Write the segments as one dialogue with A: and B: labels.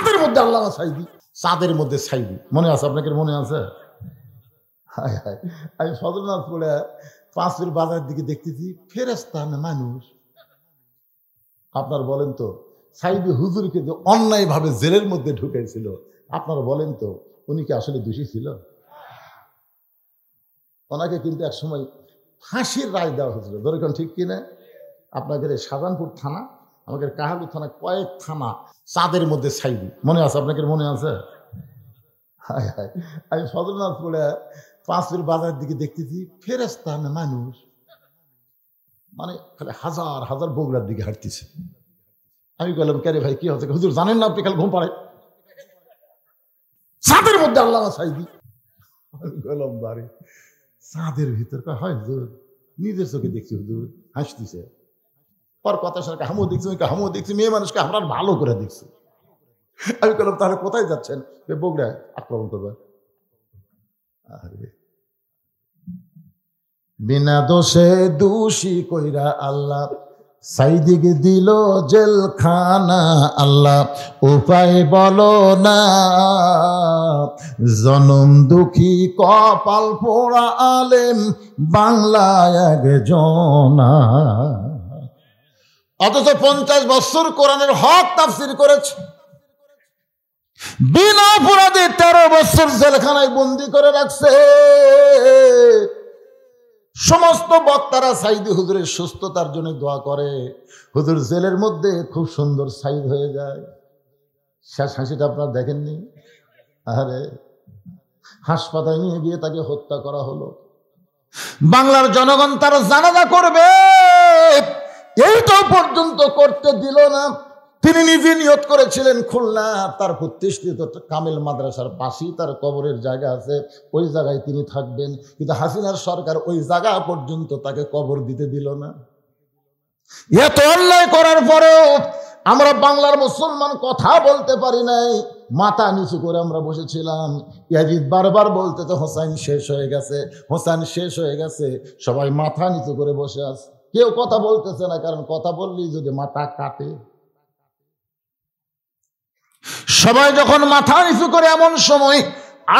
A: চাঁদের মধ্যে আল্লামা সাঈদী, চাঁদের মধ্যে সাঈদী মনে আছে আপনাদের? মনে আছে? হায় হায়, আমি ফজরনামাজ পড়ে পাঁচের বাজারের দিকে দেখতেছি ফেরেশতা না মানুষ। আপনারা বলেন তো, সাঈদী হুজুরকে যে অন্যায়ভাবে জেলের মধ্যে ঢুকেছিল, আপনারা বলেন তো উনি কি আসলে দোষী ছিল? ওনাকে কিন্তু এক সময় ফাঁসির রায় দেওয়া হয়েছিল, যেরকম ঠিক কিনা? আপনাদের শাহজাহানপুর থানা, আমাদের কাহালু থানা, কয়েক থানা চাঁদের মধ্যে সাঈদী মনে আছে আপনাদের? মনে আছে? হায় হায়, আমি ফজরনামাজ পড়ে পাঁচের বাজারের দিকে দেখতেছি ফেরেশতা না মানুষ, মানে খালি হাজার হাজার বগুড়ার দিকে হাঁটতেছে। আমি বললাম, কে রে ভাই কি হচ্ছে? হুজুর জানেন না আপনি কাল ঘুম পাড়ায় চাঁদের মধ্যে আল্লামা সাঈদী। আমি বললাম বাড়ি চাঁদের ভিতর, হয় হুজুর নিজের চোখে দেখছি, হুজুর হাসতেছে। ওর কথা সরকার হামও দেখছি, হামও দেখছি, মেয়ে মানুষকে আমরা ভালো করে দেখছি। আমি বললাম তাহলে কোথায় যাচ্ছেন? বগুড়ায় আক্রমণ করবেন। আরে বিনা দোষে দোষী কইরা আল্লাহ সাঈদীকে দিল জেলখানা, আল্লাহ উপায় বলো না, জনম দুঃখী কপাল পোড়া আলেম বাংলায় একজনা। অথচ 50 বছর কোরআনের হক তাফসীর করেছে, বিনা অপরাধে 13 বছর জেলখানায় বন্দি করে রাখছে। সমস্ত বক্তারা সাঈদী হুজুরের সুস্থতার জন্য দোয়া করে, হুজুর জেলের মধ্যে খুব সুন্দর সাঈদ হয়ে যায়। শেষ হাসিটা আপনারা দেখেননি? আরে হাসপাতালে নিয়ে গিয়ে তাকে হত্যা করা হলো। বাংলার জনগণ তার জানাজা করবে এইটা পর্যন্ত করতে দিল না। তিনি নিজে নিয়ত করেছিলেন খুলনা তার প্রতিষ্ঠিত কামিল মাদ্রাসার পাশেই তার কবরের জায়গা আছে, ওই জায়গায় তিনি থাকবেন, কিন্তু হাসিনার সরকার ওই জায়গা পর্যন্ত তাকে কবর দিতে দিল না। এত অন্যায় করার পরেও আমরা বাংলার মুসলমান কথা বলতে পারি নাই, মাথা নিচু করে আমরা বসেছিলাম। ইয়াজিদ বারবার বলতে তো হোসাইন শেষ হয়ে গেছে, হোসাইন শেষ হয়ে গেছে, সবাই মাথা নিচু করে বসে আছে, কেউ কথা বলতেছে না, কারণ কথা বললেই যদি মাথা কাটে। সবাই যখন মাথা নিচু করে, এমন সময়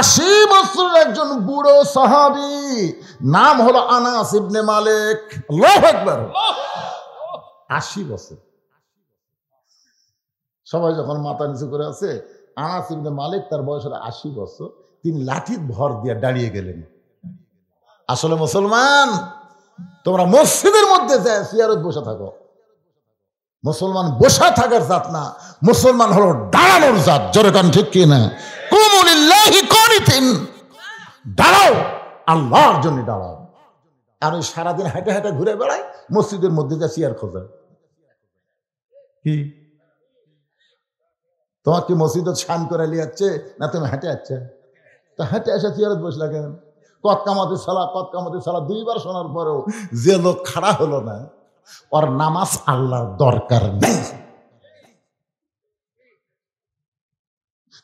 A: 80 বছরের একজন বুড়ো সাহাবী, নাম হলো আনাস ইবনে মালিক। আল্লাহু আকবার। 80 বছর সবাই যখন মাথা নিচু করে আছে, আনাস ইবনে মালিক তার বয়স হলো 80 বছর, তিনি লাঠির ভর দিয়ে দাঁড়িয়ে গেলেন। আসলে মুসলমান তোমরা মসজিদের মধ্যে যায় সিয়ারত বসে থাকো, মুসলমান বসা থাকার জাত না, মুসলমান হলো দাঁড়ানোর জাত। জোরে কান ঠিক কি না? কুমু লিল্লাহি কানিতিন, দাঁড়াও আল্লাহর জন্য দাঁড়াও। আর ওই সারাদিন হেঁটে হেঁটে ঘুরে বেড়ায় মসজিদের মধ্যে যা চেয়ার খোঁজে। কি তোমার কি মসজিদে স্নান করে লিয়াচ্ছে না তুমি হেঁটে যাচ্ছে? তা হেঁটে এসে চেয়ারত বসলা কেন? কত কামাতে সালা 2 বার শোনার পরেও যে লোক খাড়া হলো না, ওর নামাজ আল্লাহর দরকার নেই।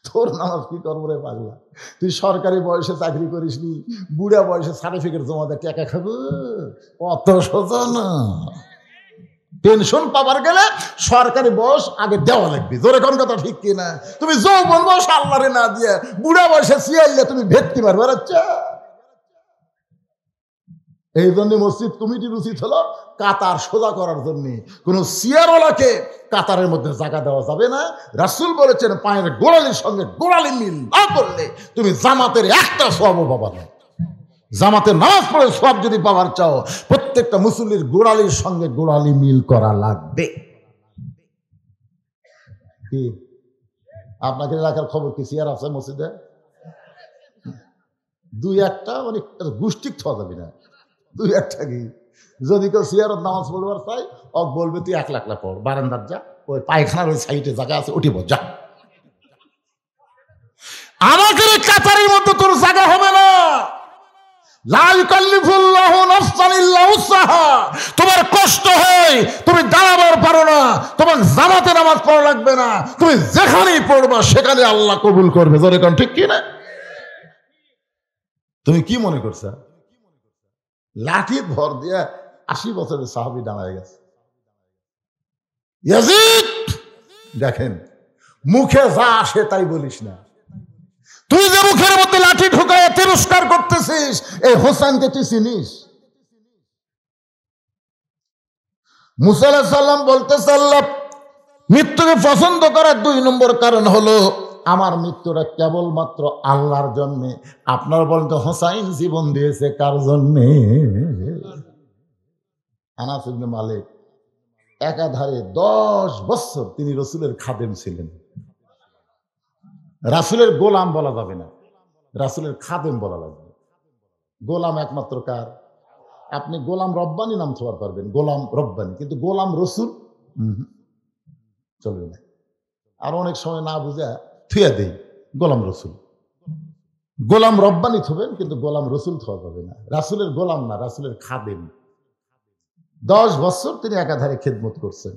A: তোর নামাজ কি করবো রে পাগলা? তুই সরকারি বয়সে চাকরি করিসনি, বুড়া বয়সে সার্টিফিকেট জমা দেয় টাকা খাবো, অত সোজা না। পেনশন পাবার গেলে সরকারি বয়স আগে দেওয়া লাগবে। জোরে কোন কথা ঠিক কিনা? তুমি যৌবন বয়স আল্লাহরে না দিয়ে বুড়া বয়সে সিয়াইলে তুমি ভেটকি মারবে। আচ্ছা, এই জন্য মসজিদ কমিটির উচিত হলো কাতার সোজা করার জন্য। কোন সিয়ারওয়ালাকে কাতারের মধ্যে জায়গা দেওয়া যাবে না। রাসূল বলেছেন পায়ের গোড়ালির সঙ্গে গোড়ালি মিল না করলে তুমি জামাতের একটা সওয়াবও পাবা না। জামাতের নামাজ পড়ে সওয়াব যদি পাওয়ার চাও, প্রত্যেকটা মুসল্লির গোড়ালির সঙ্গে গোড়ালি মিল করা লাগবে। কি আপনাকে এলাকার খবর কি সিয়ার আছে মসজিদে? 2-1টা অনেক গোষ্ঠী থাকা যাবে না, 2-1টা কি? যদি কেউ সিয়ারত নামাজ পড়বার চাই, ওক বলবে তুই 1 লাখ পড়, বারান্দার যা, ওই পায়খানার ওই সাইডে জায়গা আছে উঠিব যা। আমাদের কাতারের মধ্যে তোর জায়গা হবে না। লা ইউকাল্লিফুল্লাহু নাফসান ইল্লা উসআহা। তোমার কষ্ট হয়, তুমি দাঁড়াবার পারো না, তোমার জামাতে নামাজ পড়া লাগবে না, তুমি যেখানেই পড়বা সেখানে আল্লাহ কবুল করবে। জোরে কোন ঠিক কি না? তুমি কি মনে করছো লাঠি ভর দিয়ে 80 বছরের সাহাবী দাঁড়ায় গেছে? ইয়াজিদ দেখেন মুখে যা আসে তাই বলিস না। তুই যে মুখের মধ্যে লাঠি ঢুকায় তিরস্কার করতেছিস, এই হোসেনকে তুই চিনিস? মুসা আলাইহিস সালাম বলতেছে, আল্লাহ মৃত্যুকে পছন্দ করার 2 নম্বর কারণ হলো আমার মৃত্যুটা কেবলমাত্র আল্লাহর জন্যে। আপনার বলেন তো হোসাইন জীবন দিয়েছে কার জন্যে? আনাস ইবনে মালিক একাধারে 10 বছর তিনি রসুলের খাদেম ছিলেন। রাসূলের গোলাম বলা যাবে না, রাসূলের খাদেম বলা লাগবে। গোলাম একমাত্র কার? আপনি গোলাম রব্বানি নাম থোয়ার পারবেন, গোলাম রব্বানি, কিন্তু গোলাম রসুল চলবে না। আর অনেক সময় না বুঝা থুয়া দেই গোলাম রসুল। গোলাম রব্বানি থবেন, কিন্তু গোলাম রসুল থোয়া যাবে না। রাসূলের গোলাম না, রাসূলের খাদেম। 10 বছর তিনি একাধারে খেদমত করছেন।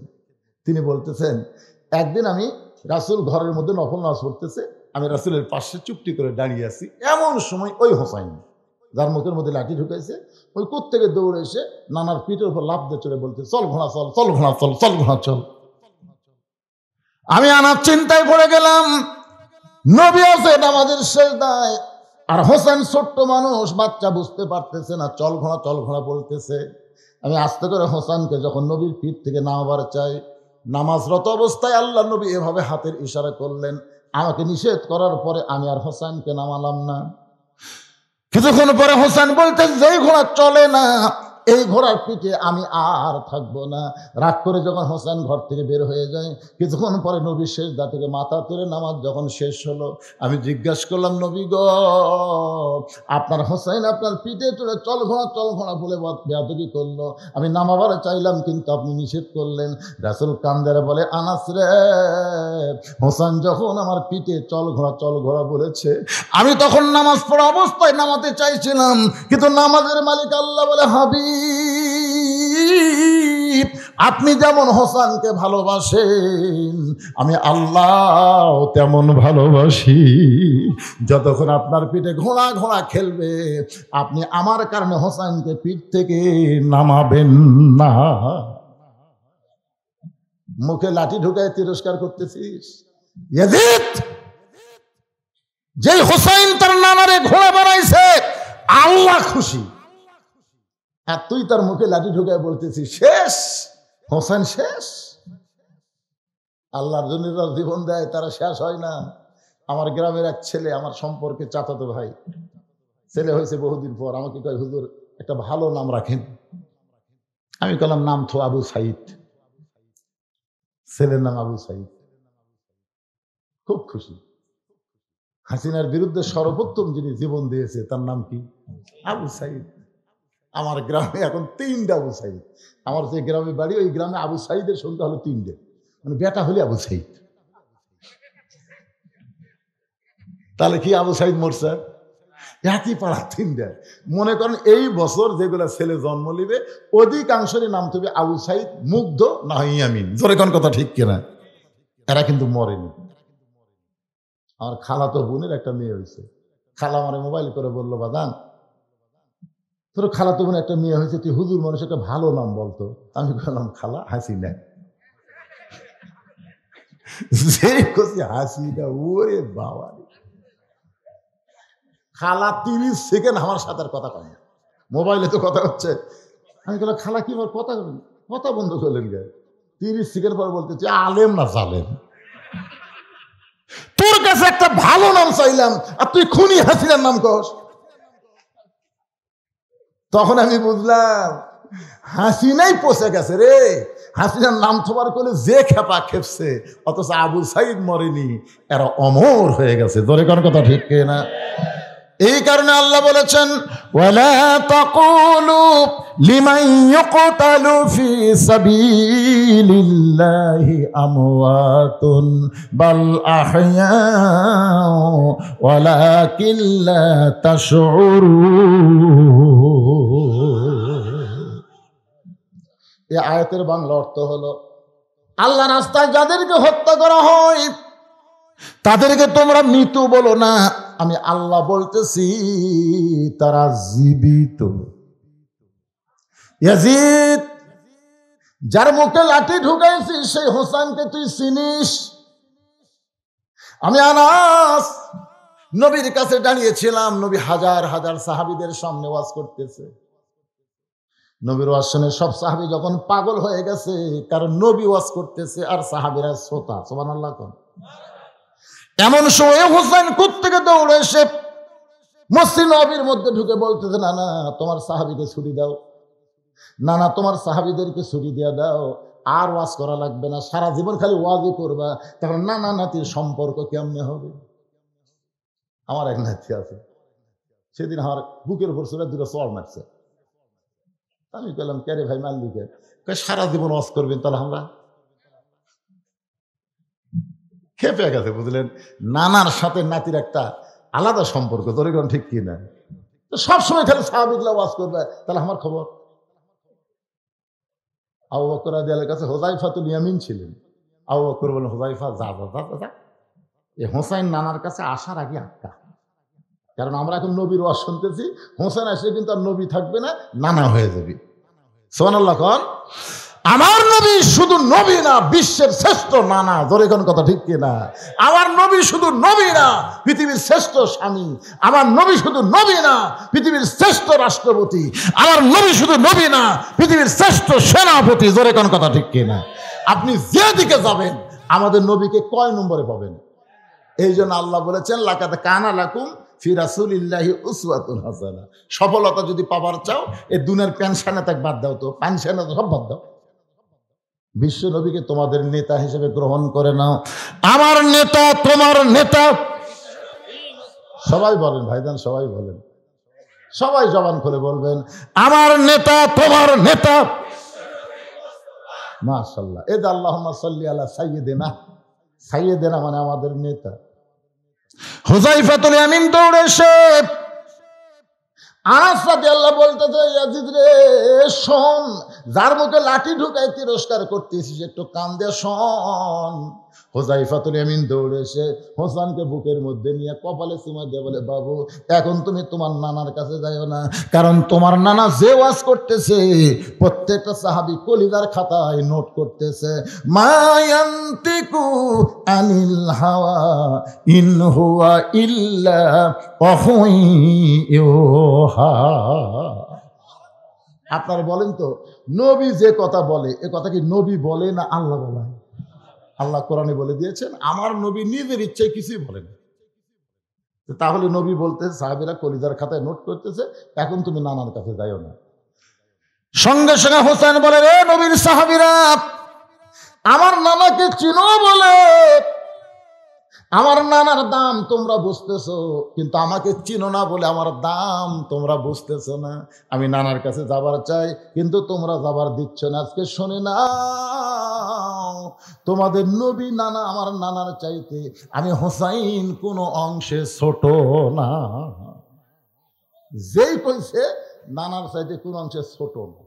A: তিনি বলতেছেন, একদিন আমি রাসূল ঘরের মধ্যে নফল নামাজ পড়তেছে, আমি রাসূলের পাশে চুপটি করে দাঁড়িয়ে আছি। এমন সময় ওই হোসাইন, যার মুখের মধ্যে লাঠি ঢুকাইছে, ওই কোত্থেকে দৌড়ে এসে নানার পিঠের উপর লাফ দিয়ে চড়ে বলতে, চল ঘোড়া চল, চল ঘোড়া চল, চল ঘোড়া চল। আমি আনার চিন্তায় পড়ে গেলাম, নবী আছে নামাজের সেজদায়, আর হোসেন ছোট্ট মানুষ, বাচ্চা, বুঝতে পারতেছে না, চল ঘোড়া বলতেছে। আমি আস্তে করে হোসেনকে যখন নবীর পিঠ থেকে নামাবার চাই, নামাজরত অবস্থায় আল্লাহ নবী এভাবে হাতের ইশারা করলেন। আমাকে নিষেধ করার পরে আমি আর হোসেনকে নামালাম না। কিছুক্ষণ পরে হোসেন বলতে, যেই ঘোড়া চলে না এই ঘোড়ার পিঠে আমি আর থাকবো না। রাগ করে যখন হোসেন ঘর থেকে বের হয়ে যায়, কিছুক্ষণ পরে নবী সেজদা থেকে মাথা তুলে নামাজ যখন শেষ হলো, আমি জিজ্ঞাসা করলাম, নবী গো, আপনার হোসেন আপনার পিঠে চলে চল ঘোড়া বলে বেয়াদবি করলো, আমি নামাবার চাইলাম কিন্তু আপনি নিষেধ করলেন। রাসূল কান্দারে বলে, আনাস রে, হোসেন যখন আমার পিঠে চল ঘোড়া বলেছে, আমি তখন নামাজ পড়া অবস্থায় নামাতে চাইছিলাম, কিন্তু নামাজের মালিক আল্লাহ বলে, হাবিব আপনি যেমন হোসেনকে ভালোবাসেন আমি আল্লাহ তেমন ভালোবাসি। যতক্ষণ আপনার পিঠে ঘোড়া খেলবে, আপনি আমার কারণে হোসেনকে পিঠ থেকে নামাবেন না। মুখে লাঠি ঢুকায় তিরস্কার করতেছিস? ইয়াজিদ, যে হোসেন তার নানারে ঘোড়া বানাইছে আল্লাহ খুশি, আর তুই তার মুখে লাঠি ঢুকায় বলতেছিস শেষ, হোসেন শেষ। আল্লাহর জন্য যারা জীবন দেয় তারা শেষ হয় না। আমার গ্রামের এক ছেলে, আমার সম্পর্কে চাচাতো ভাই, ছেলে হয়েছে বহুদিন পর, আমাকে কয়, হুজুর একটা ভালো নাম রাখেন। আমি বললাম, নাম তো আবু সাইদ। ছেলের নাম আবু সাইদ। খুব খুশি। হাসিনার বিরুদ্ধে সর্বোত্তম যিনি জীবন দিয়েছে তার নাম কি? আবু সাইদ। আমার গ্রামে এখন 3টা আবু সাইদ। আমার যে গ্রামে বাড়ি, ওই গ্রামে আবু সাইদের সংখ্যা হলো 3টে, মানে বেটা হলে আবু সাইদ। তাহলে কি আবু সাইদ মরছে? একই পাড়া 3টে। মনে করেন এই বছর যেগুলা ছেলে জন্ম নিবে অধিকাংশেরই নাম তবে আবু সাইদ, মুগ্ধ না হয় ইয়ামিন। জোরে কোন কথা ঠিক কিনা? এরা কিন্তু মরেনি। আমার খালাতো বোনের একটা মেয়ে হয়েছে। খালা আমার মোবাইল করে বললো, বাদান তোর খালাতো বোনের একটা মেয়ে হয়েছে, তুই হুজুর মানুষ একটা ভালো নাম বলতো। আমি বললাম, খালা হাসিনা। যে খুশি হাসিনা, ওরে বাবা, খালা 30 সেকেন্ড আমার সাথে আর কথা কয় না, মোবাইলে তো কথা হচ্ছে। আমি বললাম, খালা কি আমার কথা বন্ধ করলেন গে? 30 সেকেন্ড পর বলতে, আলেম না জালেম? তোর কাছে একটা ভালো নাম চাইলাম আর তুই খুনি হাসিনার নাম কস। তখন আমি বুঝলাম হাসিনাই পচে গেছে রে। হাসিনার নাম থবার করলে যে খেপা খেপছে, অথচ আবু সাইদ মরেনি, এরা অমর হয়ে গেছে। ধরে কোন কথা ঠিক না? এই কারণে আল্লাহ বলেছেন, ওয়ালা তাকুলু লিমান ইউকতালু ফি সাবিলিল্লাহি আমওয়াতুন বাল আহইয়াউ ওয়ালাকিন লা তাশউরুন। এই আয়াতের বাংলা অর্থ হলো, আল্লাহর রাস্তায় যাদেরকে হত্যা করা হয় তাদেরকে তোমরা মৃত বলো না, আমি আল্লাহ বলতেছি তারা জীবিত। ইয়াজিদ, যার মুখে লাঠি ঢুকাইছিস সেই হোসেনকে তুই চিনিস? আমি আনাস নবীর কাছে দাঁড়িয়েছিলাম, নবী হাজার হাজার সাহাবীদের সামনে ওয়াজ করতেছে। নবীর ওয়াজ শুনে সব সাহাবী যখন পাগল হয়ে গেছে, কারণ নবী ওয়াজ করতেছে আর সাহাবীরা শ্রোতা। সুবহানাল্লাহ। এমন সময় হোসেন কোত্থেকে দৌড়ে এসে মসজিদ নববীর মধ্যে ঢুকে বলতেছে, না না তোমার সাহাবীকে ছুটি দাও, না না তোমার সাহাবীদেরকে ছুটি দিয়ে দাও, আর ওয়াজ করা লাগবে না, সারা জীবন খালি ওয়াজই করবা। তখন নানা নাতির সম্পর্ক কেমনে হবে? আমার এক নাতি আছে, সেদিন আমার বুকের উপর চলে দুটো চড় মারছে। আমি বললাম, কে রে ভাই মাল্লিকে? সারা জীবন ওয়াজ করবেন? তাহলে আমরা খেপে গেছে, বুঝলেন? নানার সাথে নাতির একটা আলাদা সম্পর্ক, তরিগণ ঠিক কিনা? তো সবসময় খালি সাহাবীগুলা ওয়াজ করবে, তাহলে আমার খবর। আবু বকর রাদিয়াল্লাহু কাছে হুযায়ফাতুল ইয়ামিন ছিলেন। আবু বকর বলেন, হুযায়ফা যা যা যা যা, এই হোসাইন নানার কাছে আসার আগে আটকা, কারণ আমরা এখন নবীর ওয়াজ শুনতেছি, হোসেন আসলে কিন্তু আর নবী থাকবে না, নানা হয়ে যাবে। সুবহানাল্লাহ। কোন আমার নবী শুধু নবী না, বিশ্বের শ্রেষ্ঠ নানা। জোরে কোন কথা ঠিক কিনা? আমার নবী শুধু নবী না, পৃথিবীর শ্রেষ্ঠ স্বামী। আমার নবী শুধু নবী না, পৃথিবীর শ্রেষ্ঠ রাষ্ট্রপতি। আমার নবী শুধু নবী না, পৃথিবীর শ্রেষ্ঠ সেনাপতি। জোরে কোন কথা ঠিক কিনা? আপনি যে দিকে যাবেন আমাদের নবীকে কয় নম্বরে পাবেন? এই জন্য আল্লাহ বলেছেন, লাকাদ কানা লাকুম ফি রাসূলিল্লাহি উসওয়াতুন হাসানাহ। সফলতা যদি পাবার চাও, এই দুনিয়ার পেনশনে তাক বাদ দাও, তো পেনশনে সব বাদ দাও, বিশ্ব নবীকে তোমাদের নেতা হিসেবে গ্রহণ করে নাও। আমার নেতা, তোমার নেতা। সবাই বলেন ভাইজান, সবাই বলেন, সবাই জবান খুলে বলবেন, আমার নেতা, তোমার নেতা। মাশাআল্লাহ। এই যে আল্লাহুম্মা সাল্লি আলা সাইয়্যিদিনা, সাইয়্যিদিনা মানে আমাদের নেতা। হুযায়ফাতুল ইয়ামিন দৌড়ে এসে আনাস রাদিয়াল্লাহু বলতেছে, ইয়াজিদ রে শোন, যার মুখে লাঠি ঢুকাই তিরস্কার করতেছিস, একটু কান দিয়ে শোন। হুযায়ফাতুল ইয়ামিন দৌড়ে এসে হোসেনকে বুকের মধ্যে নিয়ে কপালে চুমা দিয়ে বলে, বাবু এখন তুমি তোমার নানার কাছে যাইও না, কারণ তোমার নানা যে ওয়াজ করতেছে প্রত্যেকটা সাহাবী কলিজার খাতায় নোট করতেছে। মা ইয়ান্তিকু আনিল হাওয়া ইন হুয়া ইল্লা ওয়াহয়ুন ইউহা। আপনারা বলেন তো, নবী যে কথা বলে এ কথা কি নবী বলে না আল্লাহ বলে? আল্লাহ কোরআনে বলে দিয়েছেন, আমার নবী নিজের ইচ্ছায় কিছুই বলেন। তাহলে নবী বলতে সাহাবীরা কলিজার খাতায় নোট করতেছে, এখন তুমি নানার কাছে যাইও না। সঙ্গে সঙ্গে হোসেন বলে, রে নবীর সাহাবীরা, আমার নানাকে চিনো বলে আমার নানার দাম তোমরা বুঝতেছো, কিন্তু আমাকে চিনো না বলে আমার দাম তোমরা বুঝতেছো না। আমি নানার কাছে যাবার চাই, কিন্তু তোমরা যাবার দিচ্ছ না। আজকে শুনে না, তোমাদের নবী নানা আমার নানার চাইতে আমি হোসাইন কোনো অংশে ছোট না। যেই কইছে নানার চাইতে কোন অংশে ছোট না।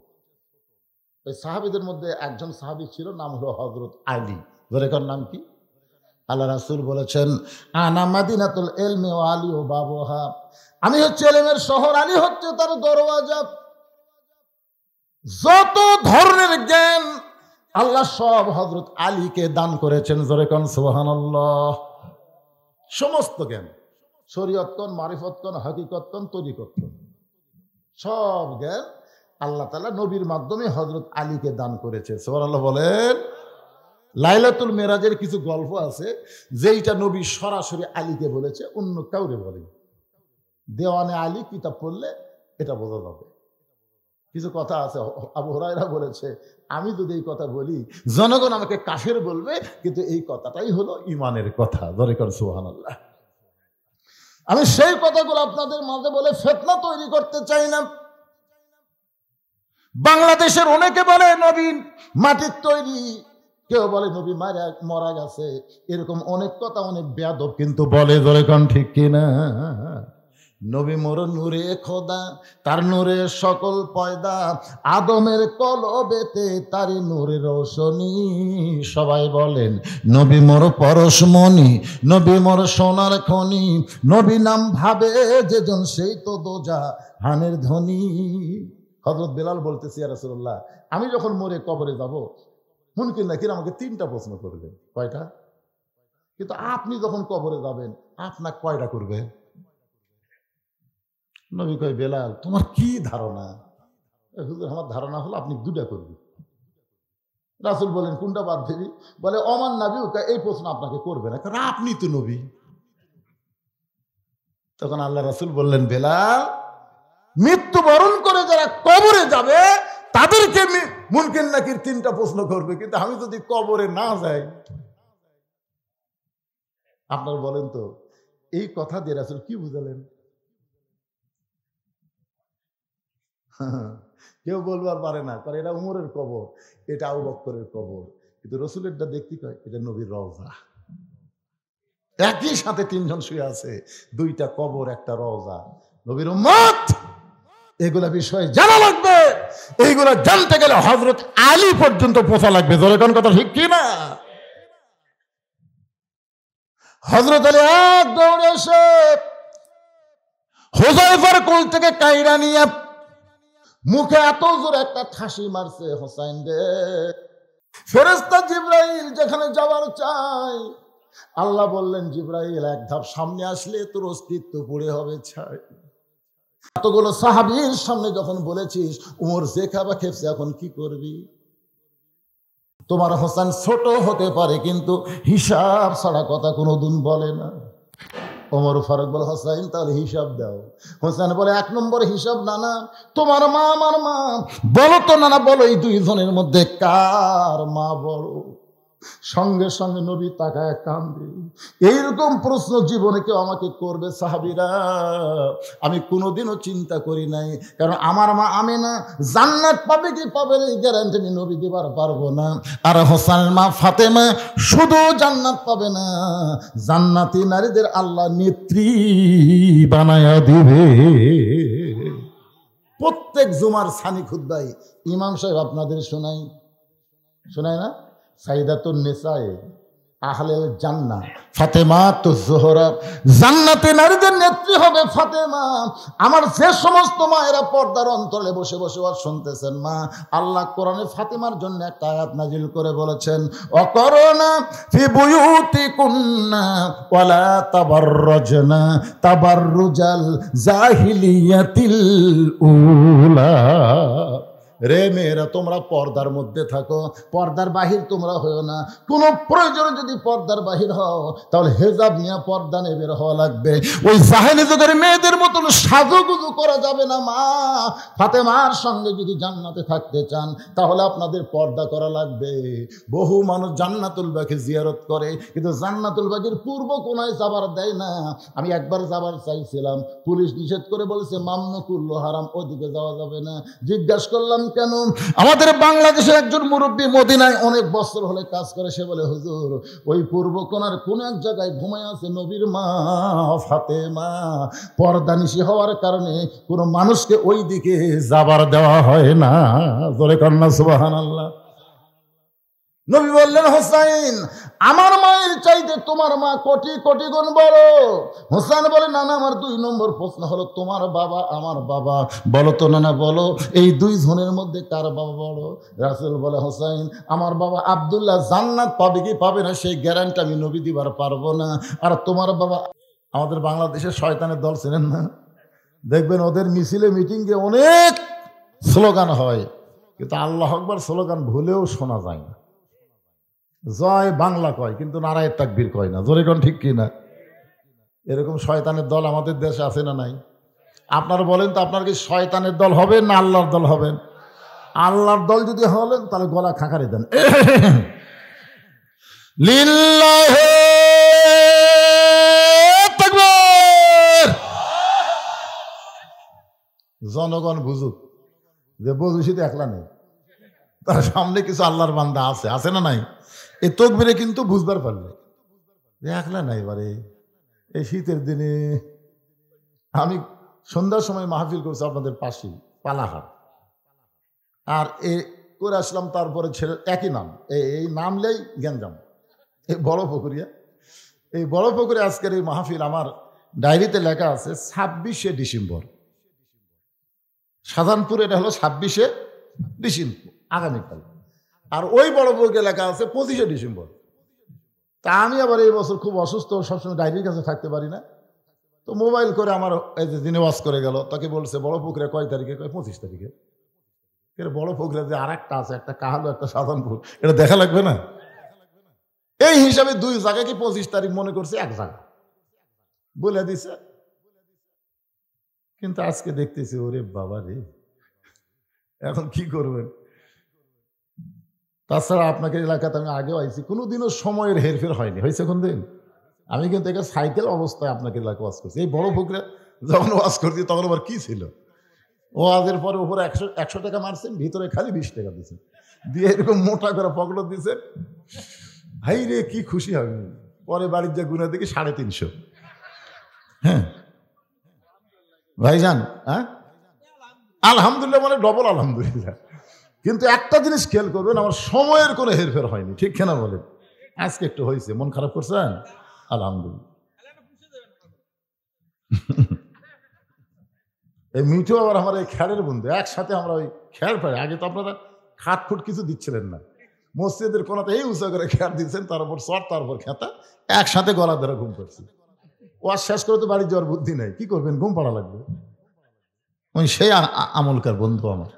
A: ওই সাহাবীদের মধ্যে একজন সাহাবী ছিল, নাম হলো হযরত আলী। ওর নাম কি? আল্লাহ রাসূল বলেছেন, আনা মাদিনাতুল ইলমি ওয়া আলী ও বাবুহা, আমি হচ্ছে ইলমের শহর, আলী হচ্ছে তার দরওয়াজা। যত ধরনের জ্ঞান আল্লাহ সব হযরত আলীকে দান করেছেন। জোরে কোন সুবহানাল্লাহ। সমস্ত জ্ঞান, শরীয়ত কোন, মারিফত কোন, হাকিকত কোন, তরিকত কোন, সব জ্ঞান আল্লাহ তাআলা নবীর মাধ্যমে হযরত আলীকে দান করেছে। সুবহানাল্লাহ বলেন। লাইলাতুল মেরাজের কিছু গল্প আছে যেইটা নবী সরাসরি আলীকে বলেছে, অন্য কাউরে বলেন। দেওয়ানে আলী কিতাব পড়লে এটা বোঝা যাবে। কিছু কথা আছে, আবু হুরায়রা বলেছে, আমি যদি এই কথা বলি জনগণ আমাকে কাফের বলবে, কিন্তু এই কথাটাই হলো ইমানের কথা। ধরে কর সুবহানাল্লাহ। আমি সেই কথাগুলো আপনাদের মাঝে বলে ফিতনা তৈরি করতে চাই না। বাংলাদেশের অনেকে বলে নবী মাটির তৈরি, কেউ বলে নবী মারা গেছে, এরকম অনেক কথা অনেক বেয়াদব কিন্তু বলে। ধরে কোন ঠিক কিনা? নবী মোর নূরে খোদা, তার নূরে সকল পয়দা, আদমের কলবেতে তারি নূরে রোশনী। সবাই বলেন, নবী মোর পরশমণি, নবী মোর সোনার খনি, নবী নাম ভাবে যেজন সেই তো দোজা হানের ধ্বনি। হযরত বেলাল বলতেছি, ইয়া রাসূলুল্লাহ, আমি যখন মরে কবরে যাব, মুনকির নাকির আমাকে তিনটা প্রশ্ন করবে। কয়টা? কিন্তু আপনি যখন কবরে যাবেন আপনার কয়টা করবে? নবী কয়, বেলাল তোমার কি ধারণা? হুজুর আমার ধারণা হলো আপনি দুটা করবেন। রাসূল বলেন কোনটা বাদ দিবি? বলে অমান নবী, এই প্রশ্ন আপনাকে করবে না, কারণ আপনি তো নবী। তখন আল্লাহ রাসূল বললেন, বেলাল মৃত্যুবরণ করে যারা কবরে যাবে তাদেরকে মুনকির নাকির তিনটা প্রশ্ন করবে, কিন্তু আমি যদি কবরে না যাই। আপনার বলেন তো এই কথা দিয়ে রাসূল কি বুঝালেন? কেউ বলবার পারে না, কারণ এটা উমরের কবর, এটা আবু বকরের কবর, কিন্তু রসুলেরটা দেখতে কয় এটা নবীর রওজা। একই সাথে তিনজন শুয়ে আছে, দুইটা কবর একটা রওজা। নবীর উম্মত এগুলা বিষয় জানা লাগবে। এইগুলা জানতে গেলে হযরত আলী পর্যন্ত পৌঁছা লাগবে। জোরে কোন কথা ঠিক কি না? হযরত আলী এক দৌড়ে এসে হুযায়ফার কোল থেকে কাইরা নিয়ে মুখে এত জোরে একটা ঠাসি মারছে, হোসাইন রে। ফেরেশতা জিবরাইল যেখানে যাওয়ার চাই, আল্লাহ বললেন জিবরাইল এক ধাপ সামনে আসলে তোর অস্তিত্ব পুড়ে হবে ছাই। এতগুলো সাহাবীর সামনে যখন বলেছিস উমর যে খাবা খেপছে, এখন কি করবি? তোমার হোসেন ছোট হতে পারে কিন্তু হিসাব ছাড়া কথা কোনোদিন বলে না। ওমর ফারুক বলে, হোসেন তাহলে হিসাব দাও। হোসেন বলে, এক নম্বর হিসাব নানা, তোমার মা আমার মা। বলো তো নানা, বলো এই দুইজনের মধ্যে কার মা বড়? সঙ্গে সঙ্গে নবী তাকায় কান্দে। এইরকম প্রশ্ন জীবনে কেউ আমাকে করবে সাহাবীরা, আমি কোনোদিনও চিন্তা করি নাই। কারণ আমার মা আমেনা জান্নাত পাবে কি পাবে না এই গ্যারান্টি আমি নবী দিবার পারবো না। আর হোসেনের মা ফাতেমা শুধু জান্নাত পাবে না, জান্নাতি নারীদের আল্লাহ নেত্রী বানায়া দিবে। প্রত্যেক জুমার সানি খুতবায় ইমাম সাহেব আপনাদের শোনায় না? সাইদাতুন নিসায়ে আহলেল জান্নাহ ফাতেমাতুজ জোহরা, জান্নাতে নারীদের নেত্রী হবে ফাতেমা। আমার যে সমস্ত মায়েরা পর্দার অন্তরে বসে বসে ওয়াজ শুনতেছেন, মা আল্লাহ কোরআনে ফাতেমার জন্য একটা আয়াত নাজিল করে বলেছেন, অকরনা ফি বুয়ুতিকুন্না ওয়ালা তাবাররাজনা তাবাররুজাল জাহিলিয়াতিল উলা। রে মেয়েরা, তোমরা পর্দার মধ্যে থাকো, পর্দার বাহির তোমরা হও না। কোনো প্রয়োজনে যদি পর্দার বাহির হও তাহলে হেজাব নিয়ে পর্দা নিয়ে বের হওয়া লাগবে। ওই জাহেলি যুগের মেয়েদের মতন সাজুগুজু করা যাবে না। মা ফাতেমার সঙ্গে যদি জান্নাতে থাকতে চান তাহলে আপনাদের পর্দা করা লাগবে। বহু মানুষ জান্নাতুল বাগে জিয়ারত করে, কিন্তু জান্নাতুল বাগের পূর্ব কোনায় যাবার দেয় না। আমি একবার যাবার চাইছিলাম, পুলিশ নিষেধ করে বলেছে মামনুকুল্লু হারাম, ওদিকে যাওয়া যাবে না। জিজ্ঞাসা করলাম কেন? আমাদের বাংলাদেশের একজন মুরব্বী মদিনায় অনেক বছর হলে কাজ করে, সে বলে হুজুর ওই পূর্ব কোণার কোন এক জায়গায় ঘুমায় আছে নবীর মা ফাতেমা। পর্দানিশী হওয়ার কারণে কোনো মানুষকে ওই দিকে যাবার দেওয়া হয় না। জোরে কন্যা সুবহানাল্লাহ। নবী বললেন, হোসাইন আমার মায়ের চাইতে তোমার মা কোটি কোটি গুণ বড়। হোসেন বলে, নানা আমার 2 নম্বর প্রশ্ন হলো তোমার বাবা আমার বাবা। বলো তো নানা, বলো এই 2 জনের মধ্যে কার বাবা বড়? রাসূল বলে, হোসাইন আমার বাবা আব্দুল্লাহ জান্নাত পাবে কি পাবে না সেই গ্যারান্টি আমি নবী দিবার পারবো না। আর তোমার বাবা, আমাদের বাংলাদেশের শয়তানের দল ছিলেন না, দেখবেন ওদের মিছিলে মিটিংয়ে অনেক স্লোগান হয়, কিন্তু আল্লাহু আকবার স্লোগান ভুলেও শোনা যায় না। জয় বাংলা কয় কিন্তু নারায়ে তাকবীর কয় না। জোরে কোন ঠিক কিনা? এরকম শয়তানের দল আমাদের দেশে আছে না নাই? আপনারা বলেন তো, আপনার কি শয়তানের দল হবেন না আল্লাহর দল হবেন? আল্লাহর দল যদি হলেন তাহলে গলা খাকারি দেন, লিল্লাহি তাকবীর। জনগণ বুঝুক যে বজুশিতে একলা নেই, তার সামনে কিছু আল্লাহর বান্দা আছে না নাই? এই তকবীরে কিন্তু বুঝবার পারলে একলা নাই। বারে এই শীতের দিনে আমি সন্ধ্যার সময় মাহফিল করছি আপনাদের পাশে পালাহার, আর এ করে আসলাম। তারপরে ছেলে একই নাম, এই নামলেই গ্যাঞ্জাম, এই বড় পুকুরিয়া। এই বড় পুকুরে আজকের এই মাহফিল আমার ডায়েরিতে লেখা আছে 26শে ডিসেম্বর। শাহজাহানপুর এটা হলো 26শে ডিসেম্বর আগামীকাল। আর ওই বড় পুকুরে লেখা আছে 25শে ডিসেম্বর। তা আমি আবার এই বছর খুব অসুস্থ, সবসময় ডায়েরির কাছে থাকতে পারি না, তো মোবাইল করে আমার এই যে যিনি ওয়াজ করে গেল তাকে বলছে বড় পুকুরে কয় তারিখে, কয় 25 তারিখে। বড় পুকুরে যে আর একটা আছে, একটা কাহালু একটা সাধারণপুর, এটা দেখা লাগবে না? এই হিসাবে 2 জায়গা কি 25 তারিখ মনে করছে এক জায়গা বলে দিছে। কিন্তু আজকে দেখতেছি ওরে বাবা রে, এখন কি করবেন? তাছাড়া আপনাকে এলাকাতে আমি আগেও আইছি, কোনোদিনও সময়ের হেরফের হয়নি, হয়েছে কোন দিন? আমি কিন্তু এখানে সাইকেল অবস্থায় আপনাকে এলাকা ওয়াজ করছি। এই বড় পুকুরে যখন ওয়াজ করছি তখন আবার কি ছিল, ওয়াজের পরে উপরে 100 টাকা মারছেন, ভিতরে খালি 20 টাকা দিচ্ছেন, দিয়ে এরকম মোটা করে পকড় দিচ্ছেন। হাই রে কি খুশি হবে, পরে বাড়ির যে গুণা দেখি 350। হ্যাঁ ভাইজান, হ্যাঁ আলহামদুলিল্লাহ মানে ডবল আলহামদুলিল্লাহ। কিন্তু একটা জিনিস খেয়াল করবেন, আমার সময়ের কোনো হেরফের হয়নি, ঠিক কেনা বলেন? আজকে একটু হয়েছে, মন খারাপ করছেন? আলহামদুলিল্লাহ। এই মিঠু আবার আমার এই খেয়ালের বন্ধু, একসাথে আমরা ওই খেয়াল পাই। আগে তো আপনারা খাটফুট কিছু দিচ্ছিলেন না, মসজিদের কোনাতে এই উঁচা করে খেয়াল দিচ্ছেন, তার উপর চর, তার উপর খেতা, একসাথে গলা ধরে ঘুম পাচ্ছি। ও আর শেষ করে তো বাড়ি যাওয়ার বুদ্ধি নেই, কি করবেন, ঘুম পাড়া লাগবে। ওই সেই আমলকার বন্ধু আমার।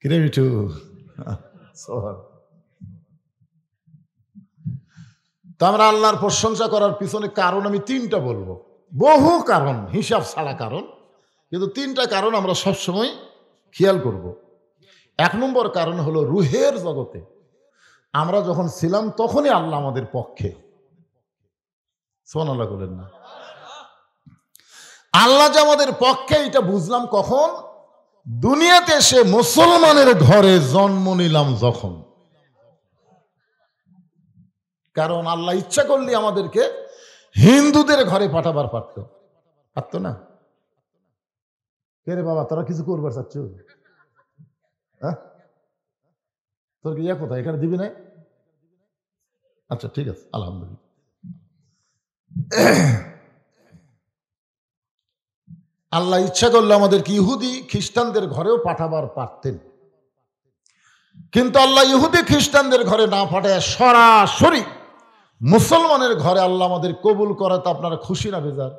A: কিরে মিঠু, তো আমরা আল্লাহর প্রশংসা করার পিছনে কারণ আমি 3টা বলবো, বহু কারণ, হিসাব ছাড়া কারণ, কিন্তু 3টা কারণ আমরা সবসময় খেয়াল করব। 1 নম্বর কারণ হলো রুহের জগতে আমরা যখন ছিলাম তখনই আল্লাহ আমাদের পক্ষে। সুবহানাল্লাহ বলেন না? আল্লাহ যে আমাদের পক্ষে এটা বুঝলাম কখন? দুনিয়াতে এসে মুসলমানের ঘরে জন্ম নিলাম যখন। কারণ আল্লাহ ইচ্ছা করলে আমাদেরকে হিন্দুদের ঘরে পাঠাবার পারত না? কে রে বাবা, তোরা কিছু করবার চাচ্ছ? হ্যাঁ, তোর কি কোথায়, এখানে দিবি না? আচ্ছা ঠিক আছে, আলহামদুলিল্লাহ। আল্লাহ ইচ্ছা করলে আমাদেরকে ইহুদি খ্রিস্টানদের ঘরেও পাঠাবার পারতেন, কিন্তু আল্লাহ ইহুদি খ্রিস্টানদের ঘরে না পাঠায় সরাসরি মুসলমানের ঘরে আল্লাহ আমাদের কবুল করাতে আপনারা খুশি না বেজার?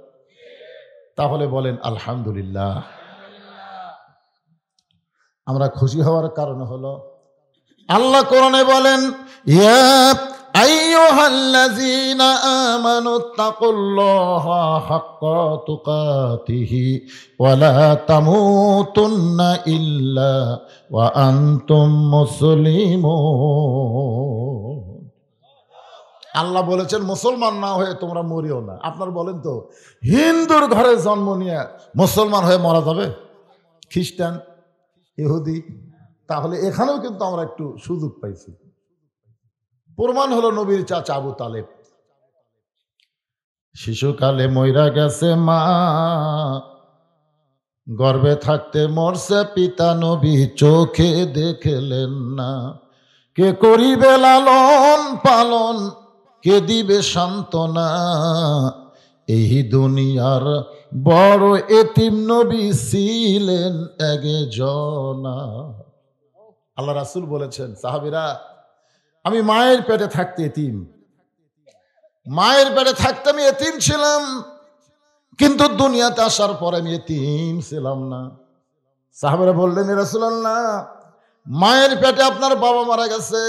A: তাহলে বলেন আলহামদুলিল্লাহ। আমরা খুশি হওয়ার কারণ হলো আল্লাহ কোরআনে বলেন, ইয়া আইয়ুহাল্লাযীনা আমানুত্তাকুল্লাহা হাক্কা তুকাতিহি ওয়া লা তামুতুন্না ইল্লা ওয়া আনতুম মুসলিমুন। আল্লাহ বলেছেন মুসলমান না হয়ে তোমরা মরিও না। আপনার বলেন তো, হিন্দুর ঘরে জন্ম নিয়ে মুসলমান হয়ে মরা যাবে? খ্রিস্টান, ইহুদি, তাহলে এখানেও কিন্তু আমরা একটু সুযোগ পাইছি। প্রমাণ হলো নবীর চাচা আবু তালেব, শিশুকালে মইরা গেছে মা, গর্ভে থাকতে মরছে পিতা, নবী চোখে দেখলেন না। কে করিবে লালন পালন, কে দিবে সান্ত্বনা, এই দুনিয়ার বড় এতিম নবী ছিলেন একজনা। আল্লাহ রাসূল বলেছেন, সাহাবীরা আমি মায়ের পেটে থাকতে এতিম, মায়ের পেটে থাকতে আমি এতিম ছিলাম, কিন্তু দুনিয়াতে আসার পরে আমি এতিম ছিলাম না। সাহাবীরা বললেন, ইয়া রাসূলুল্লাহ, মায়ের পেটে আপনার বাবা মারা গেছে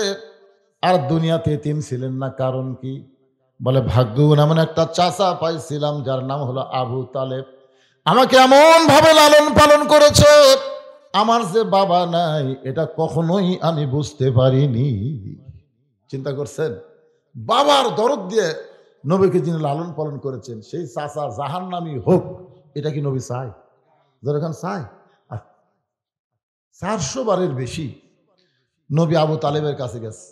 A: আর দুনিয়াতে এতিম ছিলেন না, কারণ কি? বলে, ভাগ্যবান এমন একটা চাচা পাইছিলাম যার নাম হলো আবু তালেব, আমাকে এমন ভাবে লালন পালন করেছে, আমার যে বাবা নাই এটা কখনোই আমি বুঝতে পারিনি। চিন্তা করছেন, বাবার দরদ দিয়ে নবীকে যিনি লালন পালন করেছেন সেই চাচা জাহান্নামী হোক, এটা কি নবী চায়? যেরকম চায়? 400 বারের বেশি নবী আবু তালেবের কাছে গেছে,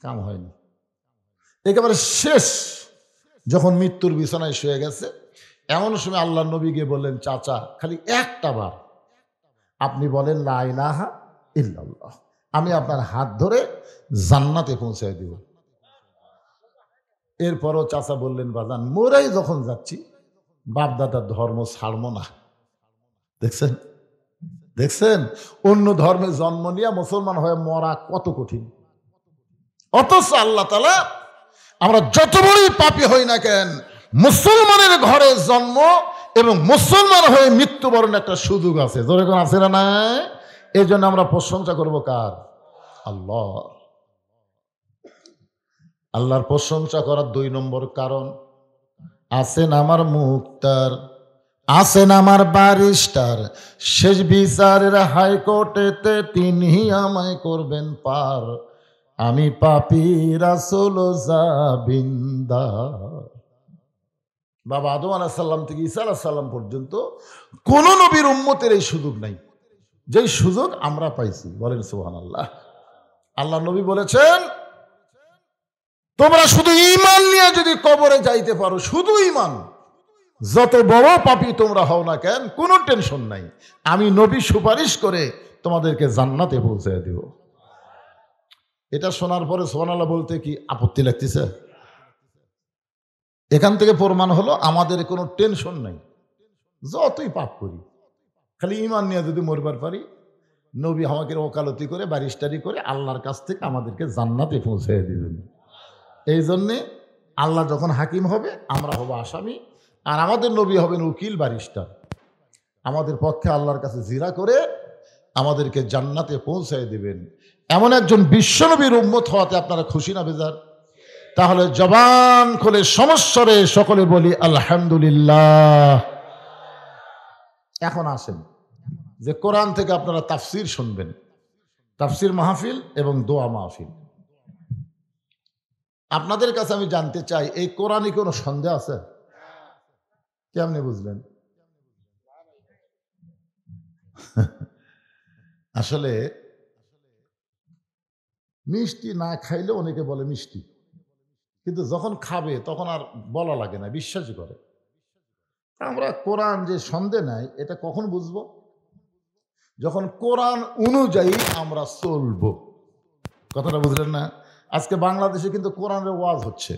A: কাম হয়নি। একেবারে শেষ যখন মৃত্যুর বিছানায় শুয়ে গেছে, এমন সময় আল্লাহ নবী গিয়ে বললেন, চাচা খালি একটা বার আপনি বলেন লা ইলাহা ইল্লাল্লাহ, আমি আপনার হাত ধরে জান্নাতে পৌঁছায় দিব। এরপরও চাচা বললেন, বাজান মোরাই যখন যাচ্ছি বাপদাদার ধর্ম ছাড়বো না। দেখছেন, দেখছেন অন্য ধর্মে জন্ম নিয়ে মুসলমান হয়ে মরা কত কঠিন। অথচ আল্লাহ তাআলা আমরা যত বড়ই পাপী হই না কেন, মুসলমানের ঘরে জন্ম এবং মুসলমান হয়ে মৃত্যুবরণ একটা সুযোগ আছে, যেরকম আছে না নাই? এই জন্য আমরা প্রশংসা করব কার? আল্লাহ। আল্লাহর প্রশংসা করার 2 নম্বর কারণ, আছেন আমার মুক্তার, আছেন আমার ব্যারিস্টার, শেষ বিচারের হাইকোর্টেতে তিনি আমায় করবেন পার, আমি পাপী রাসূল জাবিন্দার। বাবা আদম আলাইহিস সালাম থেকে ঈসা আলাইহিস সালাম পর্যন্ত কোন নবীর উম্মতের এই সুযোগ নাই, যেই সুযোগ আমরা পাইছি। বলেন সুবহানাল্লাহ। আল্লাহ নবী বলেছেন, তোমরা শুধু ঈমান নিয়ে যদি কবরে যাইতে পারো, শুধু ঈমান, যত বড় পাপী তোমরা হও না কেন, কোনো টেনশন নাই, আমি নবী সুপারিশ করে তোমাদেরকে জান্নাতে পৌঁছে দেব। এটা শোনার পরে সুবহানাল্লাহ বলতে কি আপত্তি লাগতেছে? এখান থেকে প্রমাণ হলো আমাদের কোনো টেনশন নাই, যতই পাপ করি, খালি ঈমান নিয়ে যদি মরবার পারি, নবী আমাকে ওকালতি করে ব্যারিস্টারি করে আল্লাহর কাছ থেকে আমাদেরকে জান্নাতে পৌঁছে দিবেন। এই জন্যে আল্লাহ যখন হাকিম হবে, আমরা হব আসামি, আর আমাদের নবী হবেন উকিল ব্যারিস্টার, আমাদের পক্ষে আল্লাহর কাছে জিরা করে আমাদেরকে জান্নাতে পৌঁছায় দিবেন। এমন একজন বিশ্বনবীর উম্মত হওয়াতে আপনারা খুশি না বেজার? তাহলে জবান খুলে সমস্বরে সকলে বলি আলহামদুলিল্লাহ। এখন আসেন যে কোরআন থেকে আপনারা তাফসির শুনবেন, তাফসির মাহফিল এবং দোয়া মাহফিল। আপনাদের কাছে আমি জানতে চাই, এই কোরআনে কোনো সন্দেহ আছে? কেমনে বুঝলেন? আসলে মিষ্টি না খাইলে অনেকে বলে মিষ্টি, কিন্তু যখন খাবে তখন আর বলা লাগে না, বিশ্বাসই করে। আমরা কোরআন যে সন্দেহ নাই, এটা কখন বুঝবো? যখন কোরআন অনুযায়ী আমরা চলবো। কথাটা বুঝলেন না? আজকে বাংলাদেশে কিন্তু কোরআনের ওয়াজ হচ্ছে,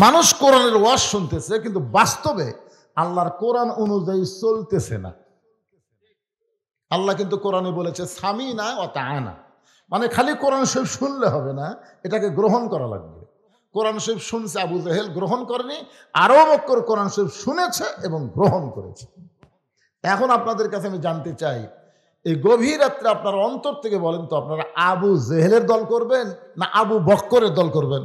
A: মানুষ কোরআনের ওয়াজ শুনতেছে, কিন্তু বাস্তবে আল্লাহর কোরআন অনুযায়ী চলতেছে না। আল্লাহ কিন্তু কোরআনে বলেছে সামিনা ওয়া তাআনা, মানে খালি কোরআন শরীফ শুনলে হবে না, এটাকে গ্রহণ করা লাগবে। কোরআন শরীফ শুনছে আবু জেহেল, গ্রহণ করেনি, আরো বক্কর কোরআন শরীফ শুনেছে এবং গ্রহণ করেছে। এখন আপনাদের কাছে আমি জানতে চাই, এই গভীর রাত্রে আপনারা অন্তর থেকে বলেন তো, আপনারা আবু জেহেলের দল করবেন না আবু বক্করের দল করবেন?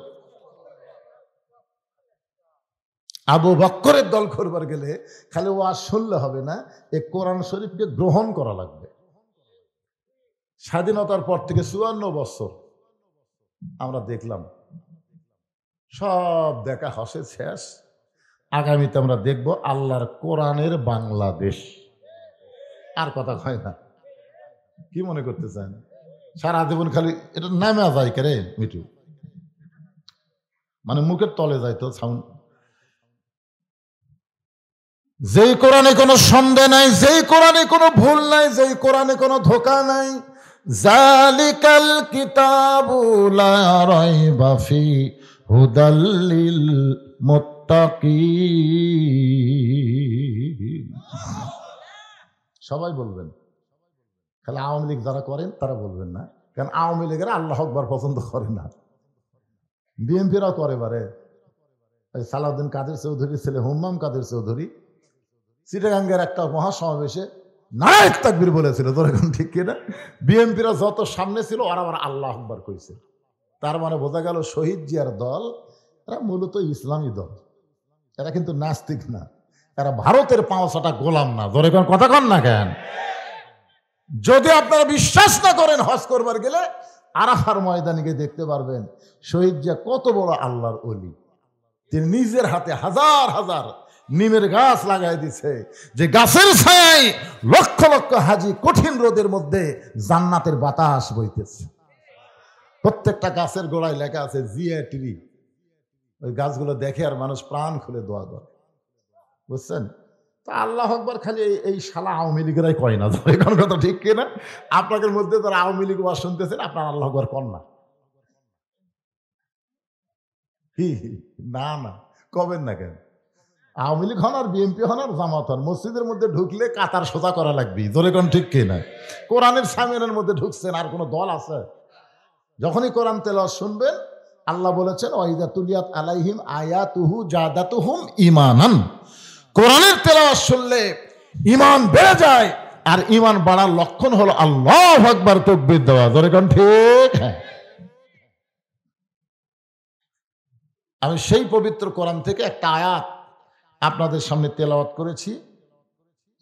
A: আবু বক্করের দল করবার গেলে খালি ওয়াজ শুনলে হবে না, এই কোরআন শরীফকে গ্রহণ করা লাগবে। স্বাধীনতার পর থেকে 54 বছর আমরা দেখলাম, সব দেখা হসে শেষ। আগামীতে আমরা দেখব আল্লাহর কোরআনের বাংলাদেশ। আর কথা হয় না, কি মনে করতে চান? সারা জীবন খালি এটা নামে যায় কে রে মিটু, মানে মুখের তলে যায় তো সাউন্ড। যেই কোরআনে কোনো সন্দেহ নাই, যেই কোরআনে কোনো ভুল নাই, যেই কোরআনে কোনো ধোঁকা নাই, জালিকাল কিতাবু লা রাইবা ফি হুদাল লিল মুত্তাকিন। সবাই বলবেন, খালি আওয়ামী লীগ যারা করেন তারা বলবেন না, কারণ আওয়ামী লীগেরা আল্লাহ আকবার পছন্দ করে না, বিএনপিরাও করে। বারে সালাউদ্দিন কাদের চৌধুরী ছেলে হুম্মাম কাদের চৌধুরী চিটাগাঙ্গের একটা মহাসমাবেশে নারায়ে তাকবীর বলেছিল, তোর এখন ঠিক কিনা? বিএনপিরা যত সামনে ছিল ওরা আবার আল্লাহ আকবার কইছে। তার মানে বোঝা গেল শহীদ জিয়ার দল এরা মূলত ইসলামী দল, এরা কিন্তু নাস্তিক না, এরা ভারতের 500টা গোলাম না। ধরে কোন কথা কন না কেন? যদি আপনারা বিশ্বাস না করেন, হজ করবার গেলে আরাফার ময়দানে গিয়ে দেখতে পারবেন শহীদ জিয়া কত বড় আল্লাহর ওলি। তিনি নিজের হাতে হাজার হাজার নিমের গাছ লাগাই দিছে, যে গাছের ছায়ায় লক্ষ লক্ষ হাজি কঠিন রোদের মধ্যে জান্নাতের বাতাস বইতেছে। প্রত্যেকটা গাছের গোড়ায় লেখা আছে জিয়া ট্রি। ওই গাছগুলো দেখে আর মানুষ প্রাণ খুলে দোয়া করে, বুঝছেন? তা আল্লাহ আকবার খালি এই শালা আওয়ামী লীগেরাই কয় না, এখন কথা ঠিক কিনা? আপনাদের মধ্যে যারা আওয়ামী লীগ ওয়াজ শুনতেছেন, আপনার আল্লাহ আকবার কন না, না না কবেন না কেন? আওয়ামী লীগ হন আর বিএনপি হন আর জামাত হন, মসজিদের মধ্যে ঢুকলে কাতার সোজা করা লাগবে। জোরে কোন ঠিক কিনা? কোরআনের সামিনের মধ্যে ঢুকছেন, আর কোনো দল আছে? যখনই কোরআন তেলাওয়াত শুনবেন, আল্লাহ বলেছেন ওয়াইদা তুলিয়াত আলাইহিম আয়াতুহু জাদাতুহুম ঈমানান। কোরআনের তেলাওয়াত শুনলে ঈমান বেড়ে যায়, আর ঈমান বাড়ার লক্ষণ হলো আল্লাহু আকবার তাকবীর দেওয়া। জোরে কোন ঠিক? হ্যাঁ। আমি সেই পবিত্র কোরআন থেকে একটা আয়াত আপনাদের সামনে তেলাওয়াত করেছি,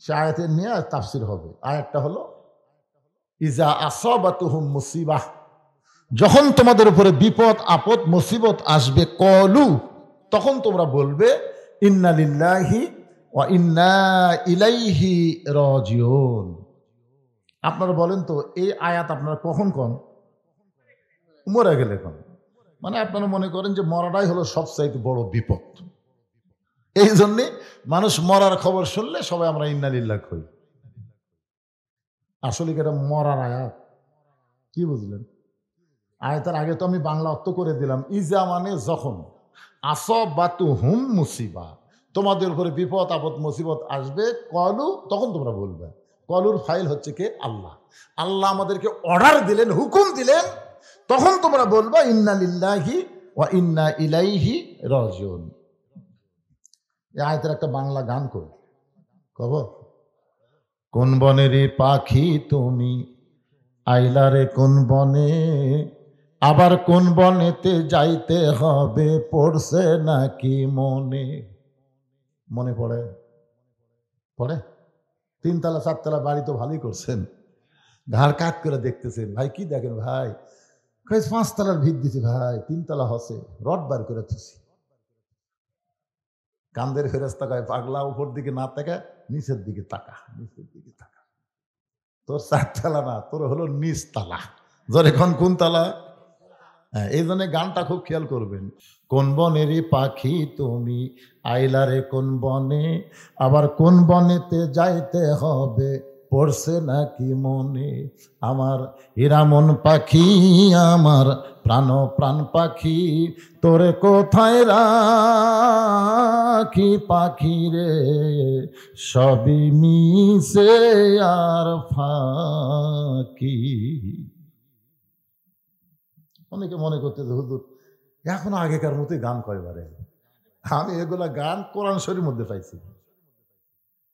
A: সে আয়াতের নিয়ে তাফসির হবে। আয়াতটা হলো ইজা আসাবাতুহুম মুসিবাহ, যখন তোমাদের উপরে বিপদ আপদ মুসিবত আসবে, কলু, তখন তোমরা বলবে ইন্না লিল্লাহি ওয়া ইন্না ইলাইহি রাজিউন। আপনারা বলেন তো এই আয়াত আপনারা কখন কোন? মরে গেলে কোন? মানে আপনারা মনে করেন যে মরাটাই হলো সবচাইতে বড় বিপদ, এই জন্যে মানুষ মরার খবর শুনলে সবাই আমরা ইন্না লিল্লাহ কই। আসলে কি এটা মরার আয়াত? কি বুঝলেন? আয়াতের আগে তো আমি বাংলা অর্থ করে দিলাম, ইজা মানে যখন, আসাবাতুহুম মুসিবা, তোমাদের উপরে বিপদ আপদ মুসিবত আসবে, কলু, তখন তোমরা বলবে। কলুর ফাইল হচ্ছে কে? আল্লাহ। আল্লাহ আমাদেরকে অর্ডার দিলেন, হুকুম দিলেন, তখন তোমরা বলবা ইন্না লিল্লাহি ওয়া ইন্না ইলাইহি রাজিউন। এই আয়াতের একটা বাংলা গান করি, কব? কোন বনেরই পাখি তুমি, আইলারে কোন বনে, আবার কোন বনেতে যাইতে হবে, পড়ছে নাকি মনে? মনে পড়ে? পড়ে? 3 তলা 4 তলা বাড়ি তো ভালোই করছেন, ঘাড় কাট করে দেখতেছেন। ভাই কি দেখেন ভাই? 5 তলার ভিত দিছি ভাই, 3 তলা হসে, রড বার করে থুছি। কান্দের ফেরেশতা কয় পাগলা, উপর দিকে না তাকা, নিচের দিকে তাকা, নিচের দিকে তাকা। তোর 4 তলা না, তোর হলো নিচ তালা। জোরে কোন তালা? হ্যাঁ, এই জন্য গানটা খুব খেয়াল করবেন। কোন বনেরই পাখি তুমি, আইলারে কোন বনে, আবার কোন বনেতে যাইতে হবে, পড়ছে নাকি মনে? আমার হীরামন পাখি, আমার প্রাণ পাখি, তোরে কোথায় রাখি পাখি রে, সবই মিশে আর ফাঁকি। অনেকে মনে করতেছে হুজুর এখন আগেকার মতোই গান কয়বারে। আমি এগুলা গান কোরআন শরীফের মধ্যে পাইছি।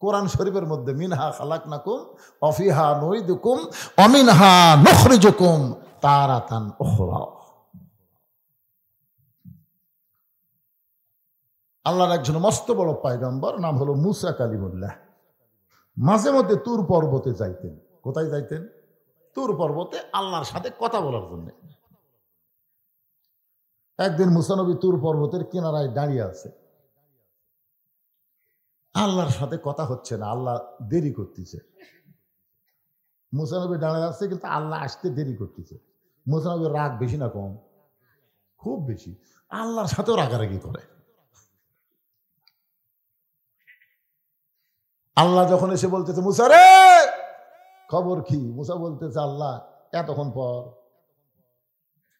A: কোরআন শরীফের মধ্যে মিনহা খালাকনাকুম ওয়া ফিহা নুইদুকুম ওয়া মিনহা নুখরিজুকুম তারাতান উখরা। আল্লাহর একজন মস্ত বড় পয়গম্বর, নাম হলো মুসা কালিমুল্লাহ। মাঝে মধ্যে তুর পর্বতে যাইতেন। কোথায় যাইতেন? তুর পর্বতে আল্লাহর সাথে কথা বলার জন্য। একদিন মুসা নবী তুর পর্বতের কিনারায় দাঁড়িয়ে আছে, আল্লাহর সাথে কথা হচ্ছে না, আল্লাহ দেরি করতেছে। মুসা নবী দাঁড়িয়ে আছে কিন্তু আল্লাহ আসতে দেরি করতেছে। মুসা নবীর রাগ বেশি না কম? খুব বেশি। আল্লাহর সাথেও রাগারাগি করে। আল্লাহ যখন এসে বলতেছে মুসা রে খবর কি, মুসা বলতেছে আল্লাহ এতক্ষণ পর।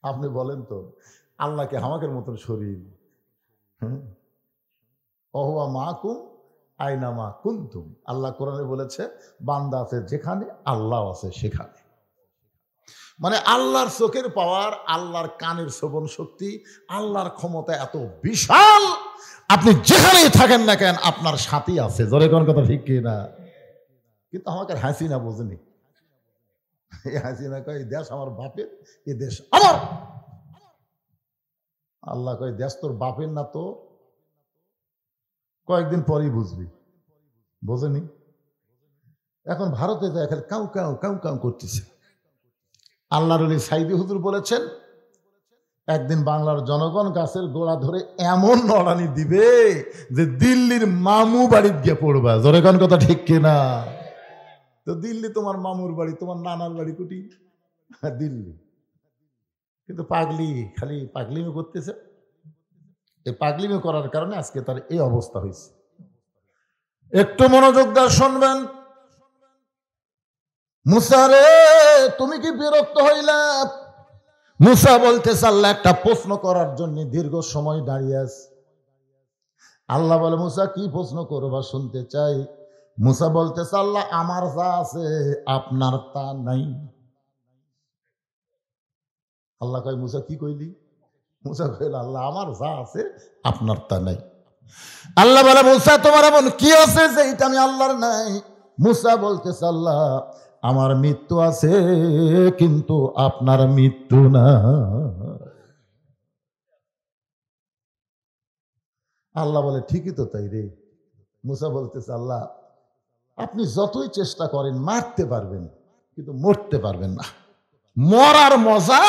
A: আপনি বলেন তো আল্লাহকে হামাকের মতন শরীর? অহুয়া মাকুম আইনামা কুনতুম। আল্লাহ কোরআনে বলেছে বান্দা আছে যেখানে, আল্লাহ আছে সেখানে। মানে আল্লাহর চোখের পাওয়ার, আল্লাহর কানের শ্রবণ শক্তি, আল্লাহর ক্ষমতা এত বিশাল, আপনি যেখানেই থাকেন না কেন আপনার সাথী আছে। জোরে কোন কথা ঠিক কি না? কিন্তু আমাকে হাসিনা বোঝেনি। এই হাসিনা কয় এই দেশ আমার বাপের, এই দেশ আমার। আল্লাহ কয় দেশ তোর বাপের না তো, কয়েকদিন পরেই বুঝবি। বোঝেনি। এখন ভারতে যায় খালি কাউ কাউ কাউ কাউ করতেছে। আল্লাহর ওলি সাইদি হুজুর বলেছেন একদিন বাংলার জনগণ গাছের গোড়া ধরে এমন নড়ানি দিবে যে দিল্লির মামু বাড়িতে গিয়ে পড়বা। জোরে কোন কথা ঠিক কিনা? তো দিল্লি তোমার মামুর বাড়ি, তোমার নানার বাড়ি কুটি দিল্লি। কিন্তু পাগলি খালি পাগলিমি করতেছে। এই পাগলিমি করার কারণে আজকে তার এই অবস্থা হয়েছে। একটু মনোযোগ দিয়ে শুনবেন। মুসা রে তুমি কি বিরক্ত হইলা? মুসা বলতেছে আল্লাহ একটা প্রশ্ন করার জন্য দীর্ঘ সময় দাঁড়িয়ে আছে। আল্লাহ বলে মুসা কি প্রশ্ন করবা, শুনতে চাই। মুসা বলতেছে আল্লাহ আমার যা আছে আপনার তা নাই। আল্লাহ কয় মুসা কি কইলি? মুসা কইল আল্লাহ আমার যা আছে আপনার তা নাই। আল্লাহ বলে মুসা তোমার এমন কি আছে যে এটা আমি আল্লাহর নাই? মুসা বলতেছে আল্লাহ আমার মৃত্যু আছে কিন্তু আপনার মৃত্যু না। আল্লাহ বলে ঠিকই তো তাই রে। মুসা বলতেছে আল্লাহ আপনি যতই চেষ্টা করেন মারতে পারবেন কিন্তু মরতে পারবেন না। মরার মজা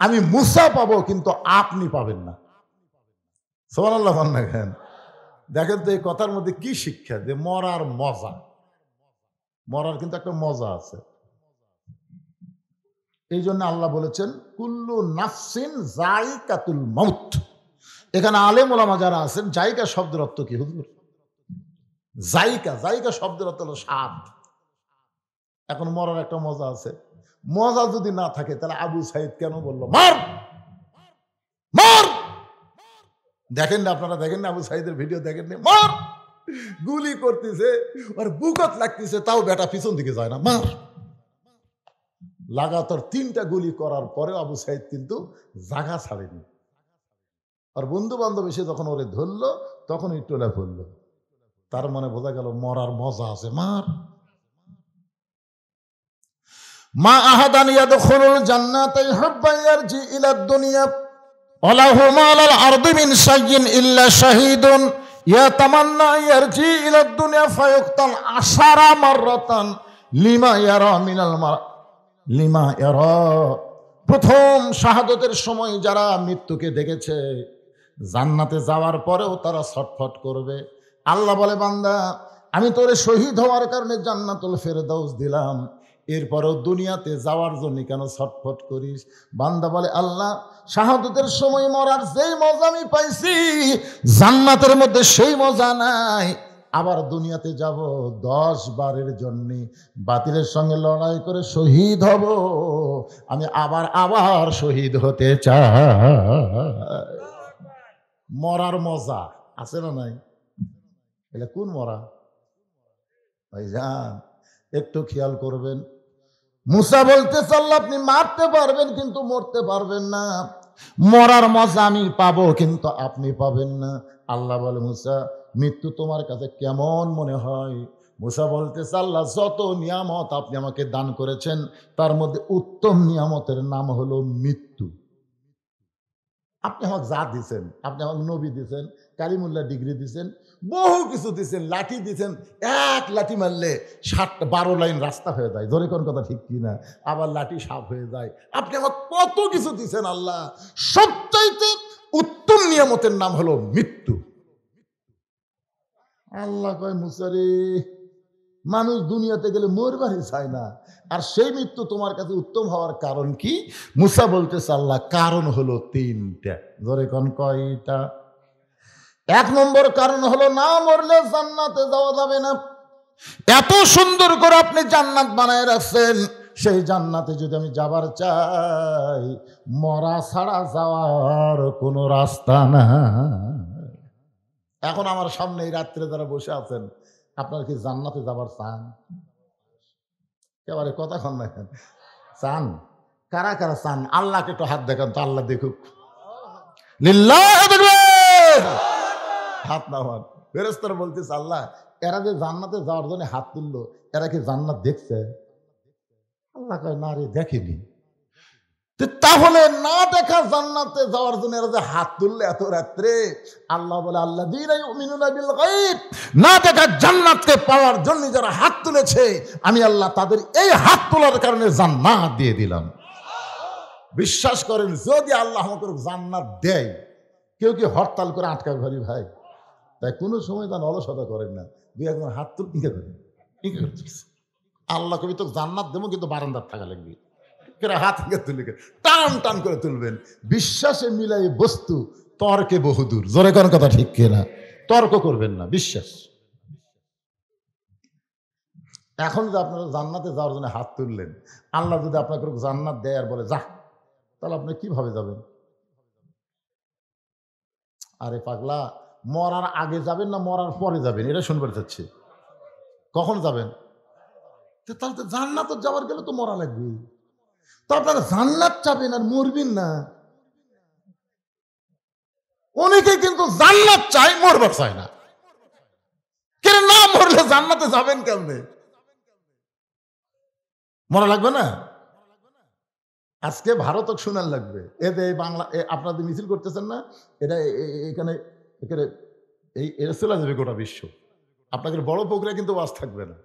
A: আমি মুসা পাবো কিন্তু আপনি পাবেন না। সুবহানাল্লাহ দেখেন দেখেন তো এই কথার মধ্যে কি শিক্ষা, যে মরার মজা, মরার কিন্তু একটা মজা আছে। এই জন্য আল্লাহ বলেছেন কুল্লু নাফসিন যায়িকাতুল মাউত। এখানে আলেম ওলামা যারা আছেন, জায়গা শব্দের অর্থ কি হুজুর? জায়গা, জায়গা শব্দের অর্থ হলো স্বাদ। এখন মরার একটা মজা আছে। মজা যদি না থাকে তাহলে আবু সাইদ কেন বললো মার মার? দেখেন না আপনারা, দেখেন না আবু সাইদের ভিডিও দেখেন না? মার, গুলি করতেছে আর বুকত লাগতেছে, তাও বেটা পিছন দিকে যায় না, মার। লাগাতার 3টা গুলি করার পরে আবু সাইদ কিন্তু জাগা ছাড়েনি। আর বন্ধু বান্ধব এসে যখন ওরে ধরলো তখন এই টোলা পড়লো। তার মানে বোঝা গেল মরার মজা আছে, মার। মা আহাদান ইয়াদখুলুল জান্নাতা ইহুব্বা ইয়ারজি ইলা দুনিয়া ওয়ালাহু মালাল আরদি মিন শাইইন ইল্লা শাহীদুন ইয়াতামান্না ইয়ারজি ইলা দুনিয়া ফায়ুক্তাল আশারা মাররাতান লিমা ইয়ারা মিনাল লিমা ইয়ারা। প্রথম শাহাদতের সময় যারা মৃত্যুকে দেখেছে জান্নাতে যাওয়ার পরেও তারা ছটফট করবে। আল্লাহ বলে বান্দা আমি তোরে শহীদ হওয়ার কারণে জান্নাতুল ফেরদাউস দিলাম, এরপরেও দুনিয়াতে যাওয়ার জন্য কেন ছটফট করিস? বান্দা বলে আল্লাহ শাহাদতের সময় মরার যেই মজা আমি পাইছি জান্নাতের মধ্যে সেই মজা নাই। আবার দুনিয়াতে যাব 10 বারের জন্য বাতিলের সঙ্গে লড়াই করে শহীদ হব, আমি আবার আবার শহীদ হতে চাই। মরার মজা আছে না নাই? এটা কোন মরা ভাইজান? একটু খেয়াল করবেন। মুসা বলতেছে আল্লাহ আপনি মারতে পারবেন কিন্তু মরতে পারবেন না। মরার মজা আমি পাবো কিন্তু আপনি পাবেন না। আল্লাহ বলে মুসা মৃত্যু তোমার কাছে কেমন মনে হয়? মুসা বলতেছে আল্লাহ যত নিয়ামত আপনি আমাকে দান করেছেন তার মধ্যে উত্তম নিয়ামতের নাম হলো মৃত্যু। আপনি আমাকে যা দিচ্ছেন, আপনি আমাকে নবী দিচ্ছেন, কালিমুল্লাহ ডিগ্রি দিচ্ছেন, বহু কিছু দিচ্ছেন, লাঠি দিচ্ছেন, এক লাঠি মারলে 12 লাইন রাস্তা হয়ে যায়, ধরে কোন কথা ঠিক কিনা? আবার লাঠি সাপ হয়ে যায়। আপনি আমার কত কিছু দিচ্ছেন আল্লাহ, সবচাইতে উত্তম নিয়ামতের নাম হলো মৃত্যু। আল্লাহ কয় মুসারে মানুষ দুনিয়াতে গেলে মরবারই চায় না, আর সেই মৃত্যু তোমার কাছে উত্তম হওয়ার কারণ কি? মুসা বলতেছে আল্লাহ কারণ হলো 3টা। ধরে কোন কয়টা? 1 নম্বর কারণ হলো না মরলে জান্নাতে যাওয়া যাবে না। এত সুন্দর করে আপনি জান্নাত বানায় রাখছেন, সেই জান্নাতে যদি আমি যাবার চাই মরা ছাড়া যাওয়ার কোনো রাস্তা না। এখন আমার সামনে এই রাত্রে যারা বসে আছেন আপনারা কি জান্নাতে যাবার চান? একেবারে কথা কন না কেন? চান? কারা কারা চান? আল্লাহকে একটু হাত দেখান তো, আল্লাহ দেখুক। লিল্লাহি তাকবীর, হাত নামান। ফেরেশতারা বলতেছে আল্লাহ এরা যে জান্নাতে যাওয়ার জন্য হাত তুললো এরা কি জান্নাত দেখছে? আল্লাহ কয় না রে দেখেনি। তাহলে না দেখা জান্নাতে যাওয়ার জন্য এরা যে হাত তুললে এত রাত্রে, আল্লাহ বলে আল্লাযীনা ইউমিনুনা বিল গায়ব, না দেখা জান্নাতকে পাওয়ার জন্য যারা হাত তুলেছে আমি আল্লাহ তাদের এই হাত তোলার কারণে জান্নাত দিয়ে দিলাম। বিশ্বাস করেন যদি আল্লাহ আমাকে জান্নাত দেয়, কেউ কি হরতাল করে আটকাবে ভারি ভাই? তাই কোনো সময় তার অলসতা করেন না, 2-1 হাত তুল ইকে করেন, আল্লাহ কবি তো জান্নাত দেবো কিন্তু বারান্দার থাকা লাগবে, হাত তুলে টান টান করে তুলবেন। বিশ্বাসে মিলাই বস্তু তর্কে বহুদূর, জোরে কোন কথা ঠিক কিনা? তর্ক করবেন না, বিশ্বাস। এখন যে আপনারা জান্নাতে যাওয়ার জন্য হাত তুললেন, আল্লাহ যদি আপনাকে জান্নাত দেয় আর বলে যা, তাহলে আপনি কিভাবে যাবেন? আরে পাগলা, মরার আগে যাবেন না মরার পরে যাবেন এটা শুনবার চাচ্ছি। কখন যাবেন? তাহলে তো জান্নাতে যাওয়ার গেলে তো মরা লাগবে। তো আপনারা জান্নাত চাবেন আর মরবেন না। অনেকে কিন্তু জান্নাত চায়, মরবার চায় না। কেন না মরলে জান্নাতে যাবেন কেমনে? মরা লাগবে না? আজকে ভারতক শুনার লাগবে। এতে বাংলা আপনাদের মিছিল করতেছেন না, এটা এখানে এটা চলে যাবে গোটা বিশ্ব। আপনাদের বড় প্রক্রিয়া কিন্তু ওয়াজ থাকবে না,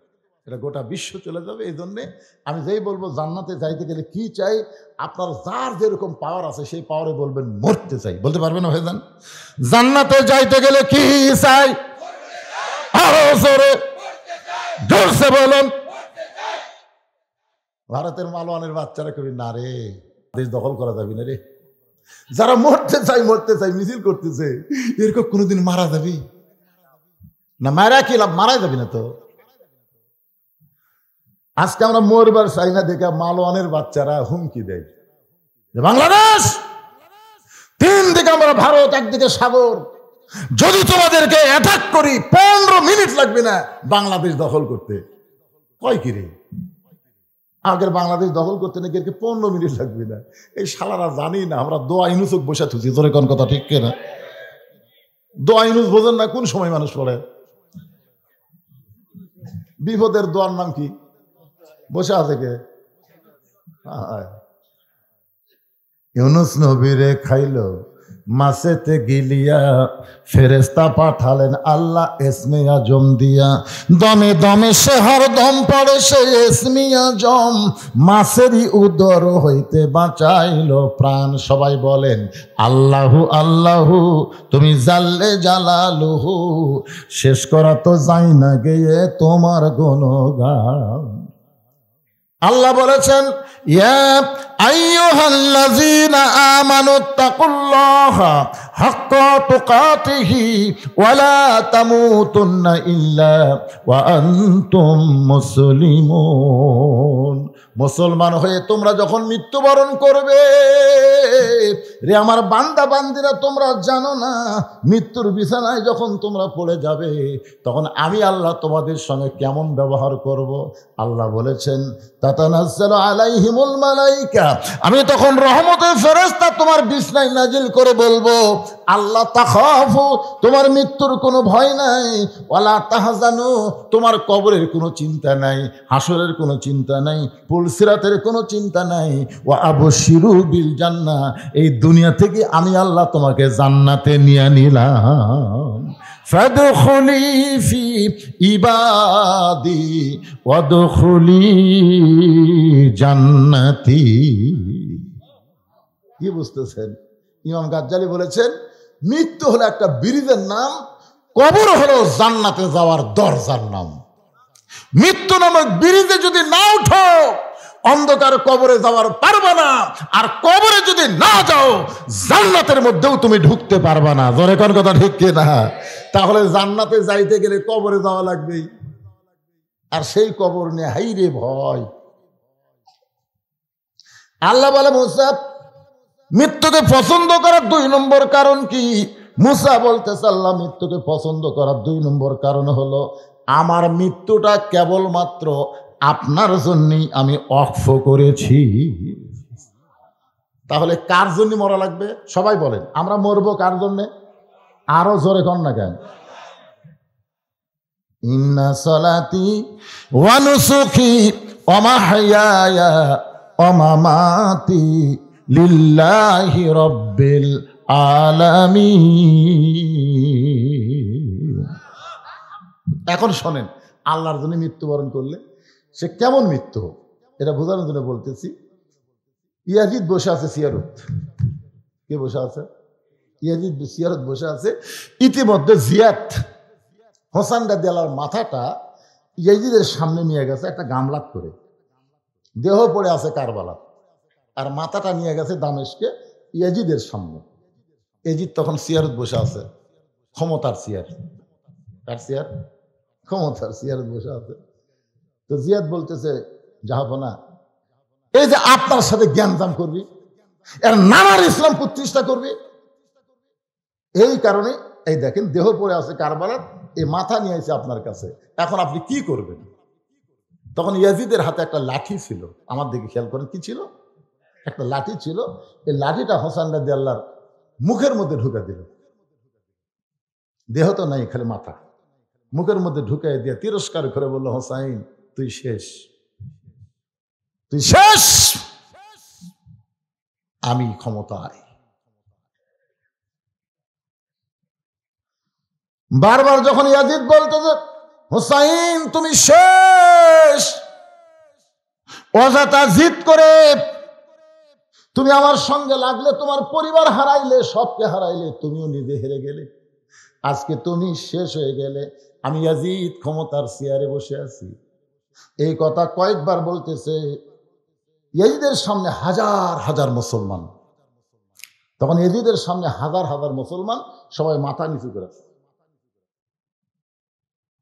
A: এটা গোটা বিশ্ব চলে যাবে। এই জন্যে আমি যেই বলবো জান্নাতে যাইতে গেলে কি চাই, আপনার যার যেরকম পাওয়ার আছে সেই পাওয়ারে বলবেন মরতে চাই। বলতে পারবেন না ভাইজান? জান্নাতে যাইতে গেলে কি চাই? আরো জোরে জোরসে বলুন। ভারতের মালওয়ানের বাচ্চারা কবি না রে, দেশ দখল করা যাবে না রে। যারা মরতে চাই মিছিল করতেছে, এরকম কোনোদিন মারা যাবি না? মারা কি লাভ? মারা যাবি না তো। আজকে আমরা মরবার চাই না দেখে মালওয়ানের বাচ্চারা হুমকি দেয় যে বাংলাদেশ তিন দিকে আমরা ভারত, একদিকে সাগর, যদি তোমাদেরকে অ্যাটাক করি 15 মিনিট লাগবে না বাংলাদেশ দখল করতে। কয় কি রে, আগের বাংলাদেশ দখল করতে নাকি 15 মিনিট লাগবে না। এই শালারা জানি না আমরা দোয়া ইনুসক বসে থুছি। তোর কোন কথা ঠিক কিনা? দোয়া ইনুস বোঝেন না? কোন সময় মানুষ পড়ে? বিপদের দোয়ার নাম কি? বসে আছে কে? ইউনুস নবীরে খাইলো মাছেতে গিলিয়া, ফেরেস্তা পাঠালেন আল্লাহ এসমে আজম দিয়া। দমে দমে সে হরদম পড়ে সে এসমে আজম, মাছেরই উদর হইতে বাঁচাইল প্রাণ। সবাই বলেন আল্লাহু আল্লাহু, তুমি জাল্লে জালালুহু, শেষ করা তো যাই না গিয়ে তোমার গুণগান। আল্লাহ বলেছেন ইয়া আইয়ুহাল্লাযীনা আমানুত্তাকুল্লাহা হাক্কা তুকাতিহি ওয়া লা তামুতুন্না ইল্লা ওয়া আনতুম মুসলিমুন। মুসলমান হয়ে তোমরা যখন মৃত্যুবরণ করবে, রে আমার বান্দা বান্দিরা, তোমরা জানো না মৃত্যুর বিছানায় যখন তোমরা পড়ে যাবে তখন আমি আল্লাহ তোমাদের সঙ্গে কেমন ব্যবহার করব। আল্লাহ বলেছেন তাতানাজ্জালু আলাইহিমুল মালাইকা, আমি তখন রহমতের ফেরেশতা তোমার বিছানায় নাজিল করে বলবো আল্লাহ তাখাফু, তোমার মৃত্যুর কোনো ভয় নাই, ওয়ালা তাহজানু, তোমার কবরের কোনো চিন্তা নাই, হাসরের কোনো চিন্তা নাই, পুলসিরাতের কোনো চিন্তা নাই, ওয়া আবশিরু বিল জান্নাহ, এই দুনিয়া থেকে আমি আল্লাহ তোমাকে জান্নাতে নিয়ে নিলাম। ফাদখুলি ফি ইবাদি ওয়াদখুলি জান্নাতি। কি বুঝতেছেন? ইমাম গাজ্জালি বলেছেন মৃত্যু হলো একটা ব্রিজের নাম, কবর হলো জান্নাতে যাওয়ার দরজার নাম। মৃত্যু নামক ব্রিজে যদি না উঠো অন্ধকার কবরে যাওয়ার পারবা না, আর কবরে যদি না যাও জান্নাতের মধ্যেও তুমি ঢুকতে পারবা না। জোরে কোন কথা ঠিক কি না? তাহলে জান্নাতে যাইতে গেলে কবরে যাওয়া লাগবেই, আর সেই কবর নিয়ে হাইরে ভয়। আল্লাহ বলে মুসা মৃত্যুকে পছন্দ করার 2 নম্বর কারণ কি? মুসা বলতেছে আল্লাহ মৃত্যুকে পছন্দ করার 2 নম্বর কারণ হলো আমার মৃত্যুটা কেবলমাত্র আপনার জন্যই আমি ওয়াকফ করেছি। তাহলে কার জন্য মরা লাগবে? সবাই বলেন আমরা মরবো কার জন্যে? আরো জোরে কর না কেন? ইন্না সালাতি ওয়া নুসুকি ওয়া মাহইয়ায়া ওয়া মামাতি লিল্লাহি রাব্বিল আলামিন। এখন শোনেন, আল্লাহর জন্য মৃত্যুবরণ করলে সে কেমন মৃত্যু হোক এটা বোঝানোর জন্য বলতেছি। ইয়াজিদ বসে আছে সিয়ারত। কে বসে আছে? ইয়াজিদ সিয়ারত বসে আছে। ইতিমধ্যে জিয়াদ হোসেন রাদিয়াল্লাহর মাথাটা ইয়াজিদের সামনে নিয়ে গেছে একটা গামলাত করে, দেহ পড়ে আছে কারবালা, আর মাথাটা নিয়ে গেছে দামেশকে ইয়াজিদের সামনে। ইয়াজিদ তখন সিয়ারত বসে আছে, ক্ষমতার সিয়ার। কার সিয়ার? ক্ষমতার সিয়ারত বসে আছে। তো জিয়াদ বলতেছে জাহাপনা, এই যে আপনার সাথে জ্ঞানদান করবি, এর নানার ইসলাম প্রতিষ্ঠা করবি, এই কারণে এই দেখেন দেহ পড়ে আছে কারবালার, এই মাথা নিয়ে এসে আপনার কাছে, এখন আপনি কি করবেন? তখন ইয়াজিদের হাতে একটা লাঠি ছিল, আমার দিকে খেয়াল করেন কি ছিল? একটা লাঠি ছিল, এই লাঠিটা হোসেন রাদিয়াল্লাহর মুখের মধ্যে ঢুকে দিল। দেহ তো নাই, খালি মাথা। মুখের মধ্যে ঢুকাই দিয়ে তিরস্কার করে বলল, হোসাইন তুই শেষ, তুই শেষ, আমি ক্ষমতায়। বারবার যখন ইয়াজিদ বলতো যে হোসাইন তুমি শেষ, অযথা জিদ করে তুমি আমার সঙ্গে লাগলে, তোমার পরিবার হারাইলে, সবকে হারাইলে, তুমিও নিজে হেরে গেলে, আজকে তুমি শেষ হয়ে গেলে, আমি ইয়াজিদ ক্ষমতার চেয়ারে বসে আছি। এই কথা কয়েকবার বলতেছে। ইয়াজিদের সামনে হাজার হাজার মুসলমান, তখন ইয়াজিদের সামনে হাজার হাজার মুসলমান সবাই মাথা নিচু করে,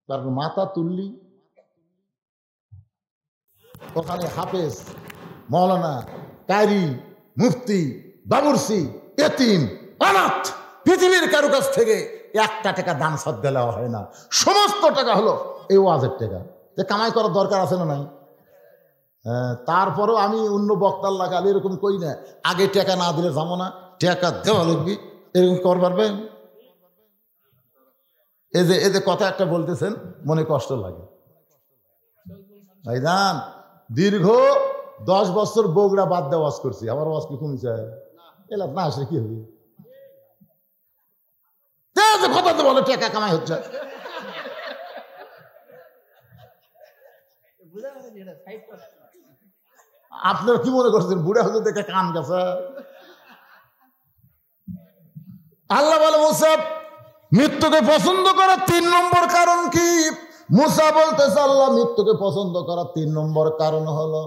A: কারণ মাথা তুললি ওখানে হাফেজ, মৌলানা, কারি, মুফতি, বাবুরসি, এতিম, অনাথ, পৃথিবীর কারো কাছ থেকে একটা টাকা দান সদকা দেওয়া হয় না, সমস্ত টাকা হলো এই ওয়াজের টাকা। যে কামাই করার দরকার আছে না নাই? তারপরেও আমি অন্য বক্তার লাগালে এরকম কই না, আগে টাকা না দিলে যাবো না, টাকা দেওয়া লাগবে, এরকম কর পারবেন? এই যে কথা একটা বলতেছেন, মনে কষ্ট লাগে ভাইজান। দীর্ঘ 10 বছর বগুড়া বাদ দেওয়া ওয়াজ করছি, আমার ওয়াজ কি কমছে? এলা না আসলে কি হবে? কথা তো বলে টাকা কামাই হচ্ছে। আপনারা কি মনে করছেন বুড়া হতে দেখে কান গেছে? আল্লাহ বলে মুসা মৃত্যুকে পছন্দ করার 3 নম্বর কারণ কি? মুসা বলতেছে আল্লাহ মৃত্যুকে পছন্দ করার 3 নম্বর কারণ হলো,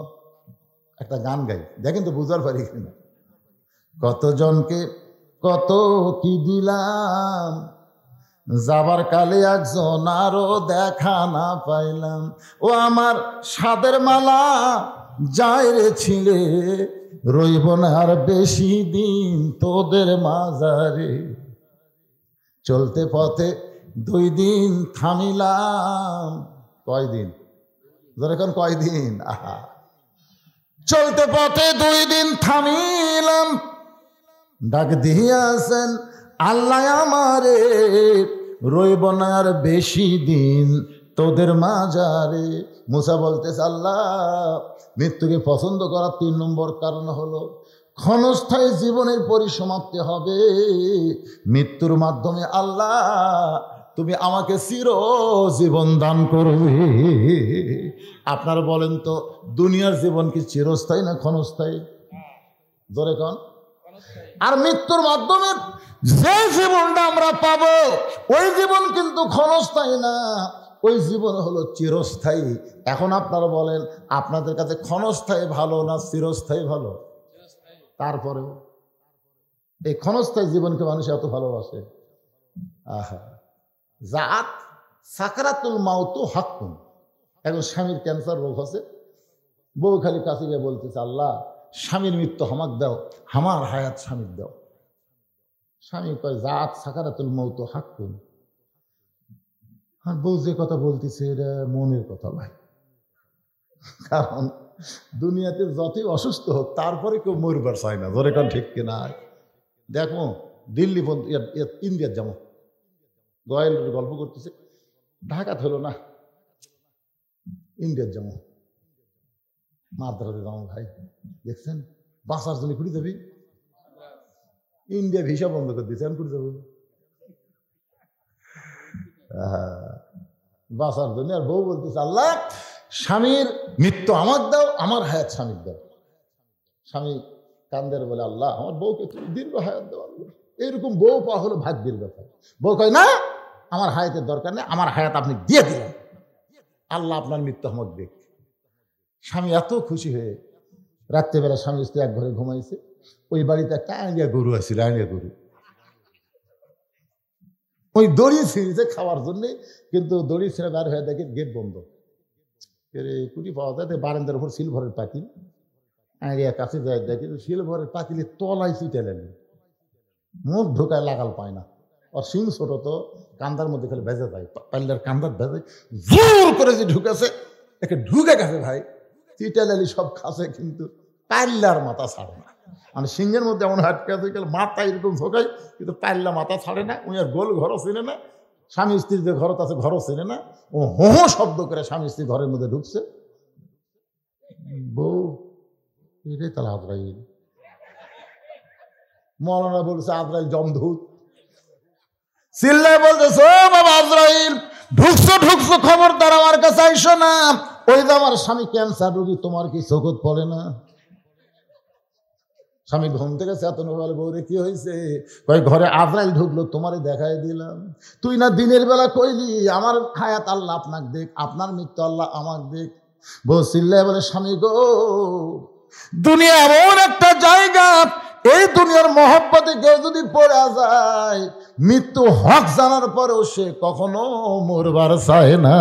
A: একটা গান গাই, দেখেন তো বুঝার পারি কিনা। কতজনকে কত কি দিলাম, যাবার কালে একজন আরো দেখা না পাইলাম, ও আমার সাদের মালা যায় রে ছিঁড়ে, রইব না আর বেশি দিন তোদের মাঝারে, চলতে পথে 2 দিন থামিলাম। কয়দিন? যেরকম কয়দিন? আহা, চলতে পথে 2 দিন থামিলাম, ডাক দিয়াছেন আল্লাহ আমারে, রইব না আর বেশি দিন তোদের মাঝারে। মুসা বলতেছে আল্লাহ মৃত্যুকে পছন্দ করার 3 নম্বর কারণ হলো ক্ষণস্থায়ী জীবনের পরিসমাপ্তি হবে, মৃত্যুর মাধ্যমে আল্লাহ তুমি আমাকে চির জীবন দান করবে। আপনারা বলেন তো দুনিয়ার জীবন কি চিরস্থায়ী না ক্ষণস্থায়ী? ধরে কন। আর মৃত্যুর মাধ্যমে যে জীবনটা আমরা পাবো ওই জীবন কিন্তু ক্ষণস্থায়ী না, ওই জীবন হলো চিরস্থায়ী। এখন আপনারা বলেন আপনাদের কাছে ক্ষণস্থায়ী ভালো না চিরস্থায়ী ভালো? তারপরেও এই ক্ষণস্থায়ী জীবনকে মানুষ এত ভালোবাসে। আহা, জাত সাকারাতুল মাউতু হাক্কুন। এখন স্বামীর ক্যান্সার রোগ আছে, বউ খালি কাছে গিয়ে বলতেছে আল্লাহ স্বামীর মৃত্যু আমাক দাও, আমার হায়াত স্বামীর দাও। স্বামী কয় জাত সাকারাতুল মাউতু হাক্কুন। আর বউ যে কথা বলতেছে এটা মনের কথা ভাই, কারণ দুনিয়াতে যতই অসুস্থ হোক তারপরে কেউ মরবার চায় না। ধরে কারণ ঠিক কিনা? দেখো দিল্লি ইন্ডিয়ার যাবো, গোয়াল গল্প করতেছে, ঢাকাত হলো না, ইন্ডিয়ার যাবো, মাদ্রাজে যাবো। ভাই দেখছেন বাঁচার জন্য কুড়ি যাবি, ইন্ডিয়া ভিসা বন্ধ করে দিচ্ছে, আমি কুড়ি যাবো বাঁচার জন্য। আর বউ বলতেছে আল্লাহ স্বামীর মৃত্যু আমার দাও, আমার হায়াত স্বামীর দাও। স্বামী কান্দের বলে আল্লাহ আমার বউকে তুমি দীর্ঘ হায়াত দাও। এইরকম বউ পাওয়া হলো ভাগ্যের ব্যাপার। বউ কয় না আমার হায়াতের দরকার নেই, আমার হায়াত আপনি দিয়ে দিলেন, আল্লাহ আপনার মৃত্যু আমার দেখ। স্বামী এত খুশি হয়ে রাত্রেবেলা স্বামী স্ত্রী এক ঘরে ঘুমাইছে, ওই বাড়িতে একটা আইনিয়া গরু আছিল, আইনিয়া গরু, ওই দড়ি ছিঁড়েছে খাওয়ার জন্যে, কিন্তু দড়ি ছিঁড়ে বের হয়ে দেখে গেট বন্ধ। কুটি পাওয়া যায় বারান্দার উপর সিলভারের পাতিল, আইনিয়া কাছে যায় দেখে সিলভারের পাতিলে তলায় চিটালেন, মুখ ঢোকায় লাগাল পায় না। আর সিং ছোট তো কান্দার মধ্যে খালি ভেজে যায়, পাল্লার কান্দার ভেজে জোর করে যে ঢুকেছে, একে ঢুকে গেছে ভাই, চিটালালি সব খাসে, কিন্তু পাল্লার মাথা ছাড়ে না। মানে সিংহের মধ্যে এমন হাটকা গেলে মাথা এরকম ঝোঁকায়, কিন্তু পাল্লা মাথা ছাড়ে না। উনি আর গোল ঘরও চিনে না, স্বামী স্ত্রীর যে ঘর আছে ঘরও চেনে না। ও হো শব্দ করে স্বামী স্ত্রী ঘরের মধ্যে ঢুকছে। বউ এটাই তাহলে আজরাইল। মৌলানা বলছে আজরাইল জমদূত। চিল্লায় বলতেছে ও বাবা আজরাইল, ঢুকছো খবরদার আমার কাছে আইসো না। ওই যে আমার স্বামী ক্যান্সার রোগী, তোমার কি চোখত পড়ে না? স্বামী ঘুম থেকে চেতন বলে বউরে কি হয়েছে? কয় ঘরে আজরাইল ঢুকলো, তোমারে দেখাই দিলাম। তুই না দিনের বেলা কইলি আমার হায়াত আল্লাহ আপনাকে দেখ, আপনার মৃত্যু আল্লাহ আমাকে দেখ। বউ চিল্লায় বলে স্বামী গো, দুনিয়া এমন একটা জায়গা, এই দুনিয়ার মহব্বতে কেউ যদি পড়ে যায়, মৃত্যু হক জানার পরেও সে কখনো মরবার চায় না।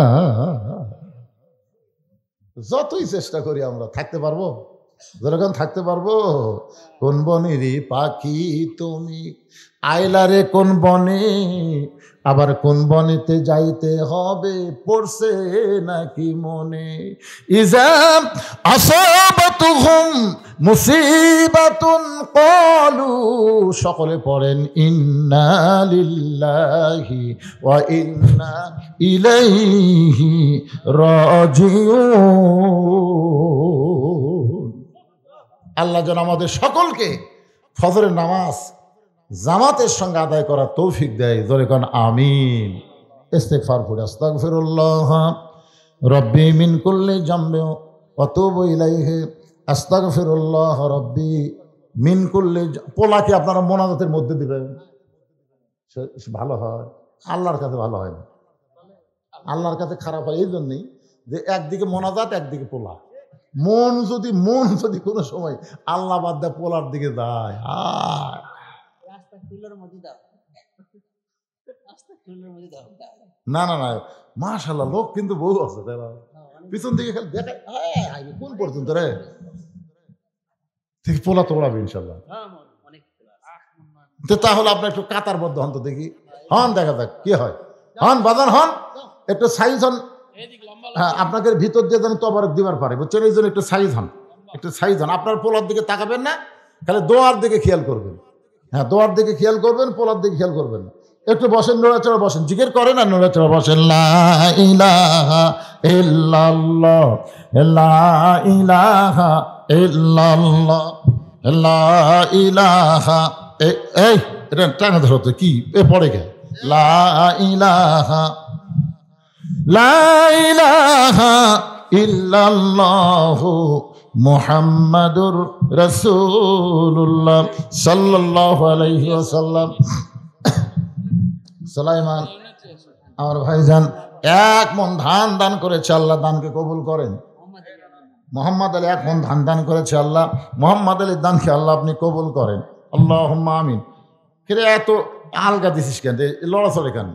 A: যতই চেষ্টা করি আমরা থাকতে পারবো? যেরকম থাকতে পারবো? কোন বনেরই পাখি তুমি, আইলারে কোন বনে, আবার কোন বনেতে যাইতে হবে পড়ছে নাকি মনে। ইজাম আসাবাতুহুম মুসিবাতুন ক্বালু, সকলে পড়েন ইন্না লিল্লাহি ওয়া ইন্না ইলাইহি রাজিউন। আল্লাহ যেন আমাদের সকলকে ফজরের নামাজ জামাতের সঙ্গে আদায় করার তৌফিক দেয়। জোরে কোন আমিন। ইস্তিগফার পড়ে আস্তাগফিরুল্লাহ রব্বি মিন কুল্লি জামবি ওয়া তুবু ইলাইহি, আস্তাগফিরুল্লাহ রব্বি মিন কুল্লি। পোলাকে আপনারা মোনাজাতের মধ্যে দিবেন, ভালো হয়। আল্লাহর কাছে ভালো হয় না, আল্লাহর কাছে খারাপ হয় এই জন্যই যে একদিকে মোনাজাত একদিকে পোলা। মন যদি কোনো সময় আল্লাহ বাদ দেয় পোলার দিকে যায়, না না না মাশাআল্লাহ লোক কিন্তু বহু আছে, পিছন দিকে খালি দেখায় কোন পর্যন্ত রে ঠিক পোলা তোলাবে ইনশাল্লাহ। তাহলে আপনার একটু কাতারবদ্ধ হন তো দেখি, হন দেখা যাক কি হয়। হন বাজান হন, একটু সাইজ হন। হ্যাঁ আপনাকে ভিতর দিয়ে যেন তবারক দিবার পারে, বুঝছেন? এই জন্য একটু সাইজ হন, একটু সাইজ হন। আপনার পোলার দিকে তাকাবেন না, খালি দোয়ার দিকে খেয়াল করবেন। হ্যাঁ দোয়ার দিকে খেয়াল করবেন, পোলার দিকে খেয়াল করবেন না। একটু বসেন, নড়াচড়া বসেন, জিকির করেন আর নড়াচড়া বসেন। লা ইলাহা ইল্লাল্লাহ লা ইলাহা ইল্লাল্লাহ লা ইলাহা। এই এটা টানা ধরো তো কি এ পড়ে গে। লা ইলাহা লা ইলাহা ইল্লাল্লাহু মুহাম্মাদুর রাসূলুল্লাহ সাল্লাল্লাহু আলাইহি ওয়াসাল্লাম। সুলাইমান আমার ভাইজান 1 মণ ধান দান করেছে, আল্লাহ দানকে কবুল করেন। মোহাম্মদ আলী 1 মণ ধান দান করেছে, আল্লাহ মোহাম্মদ আলীর দানকে আল্লাহ আপনি কবুল করেন। আল্লাহুম্মা আমিন। কিরে এত আলগা দিছিস কেন, লড়াচড়ে কেন?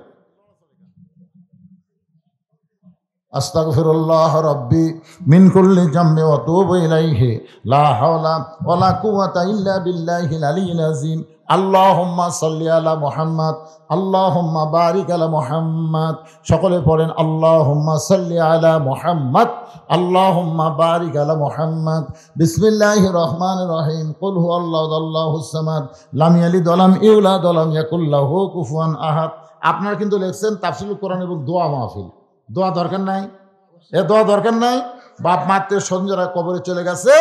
A: আস্তাগফিরুল্লাহ রব্বি মিন কুল্লি জামবি ওয়া তুবু ইলাইহি লা হাওলা ওয়ালা কুওয়াতা ইল্লা বিল্লাহিল আলিয়্যিল আযীম। আল্লাহুম্মা সাল্লি আলা মুহাম্মাদ আল্লাহুম্মা বারিক আলা মুহাম্মাদ। সকলে পড়েন আল্লাহুম্মা সাল্লি আলা মুহাম্মাদ আল্লাহুম্মা বারিক আলা মুহাম্মাদ। বিসমিল্লাহির রহমানির রহিম। কুল হুয়াল্লাহু আল্লাহুস সামাদ লাম ইয়ালিদ ওয়া লাম ইউলাদ ওয়া লাম ইয়াকুল লাহু কুফুয়ান আহাদ। আপনারা কিন্তু লিখছেন তাফসীরুল কোরআন এবং দোয়া মাহফিল। দোয়া দরকার নাই, এ দোয়া দরকার নাই। বাপ মাত্রের সঞ্জরা কবরে চলে গেছে,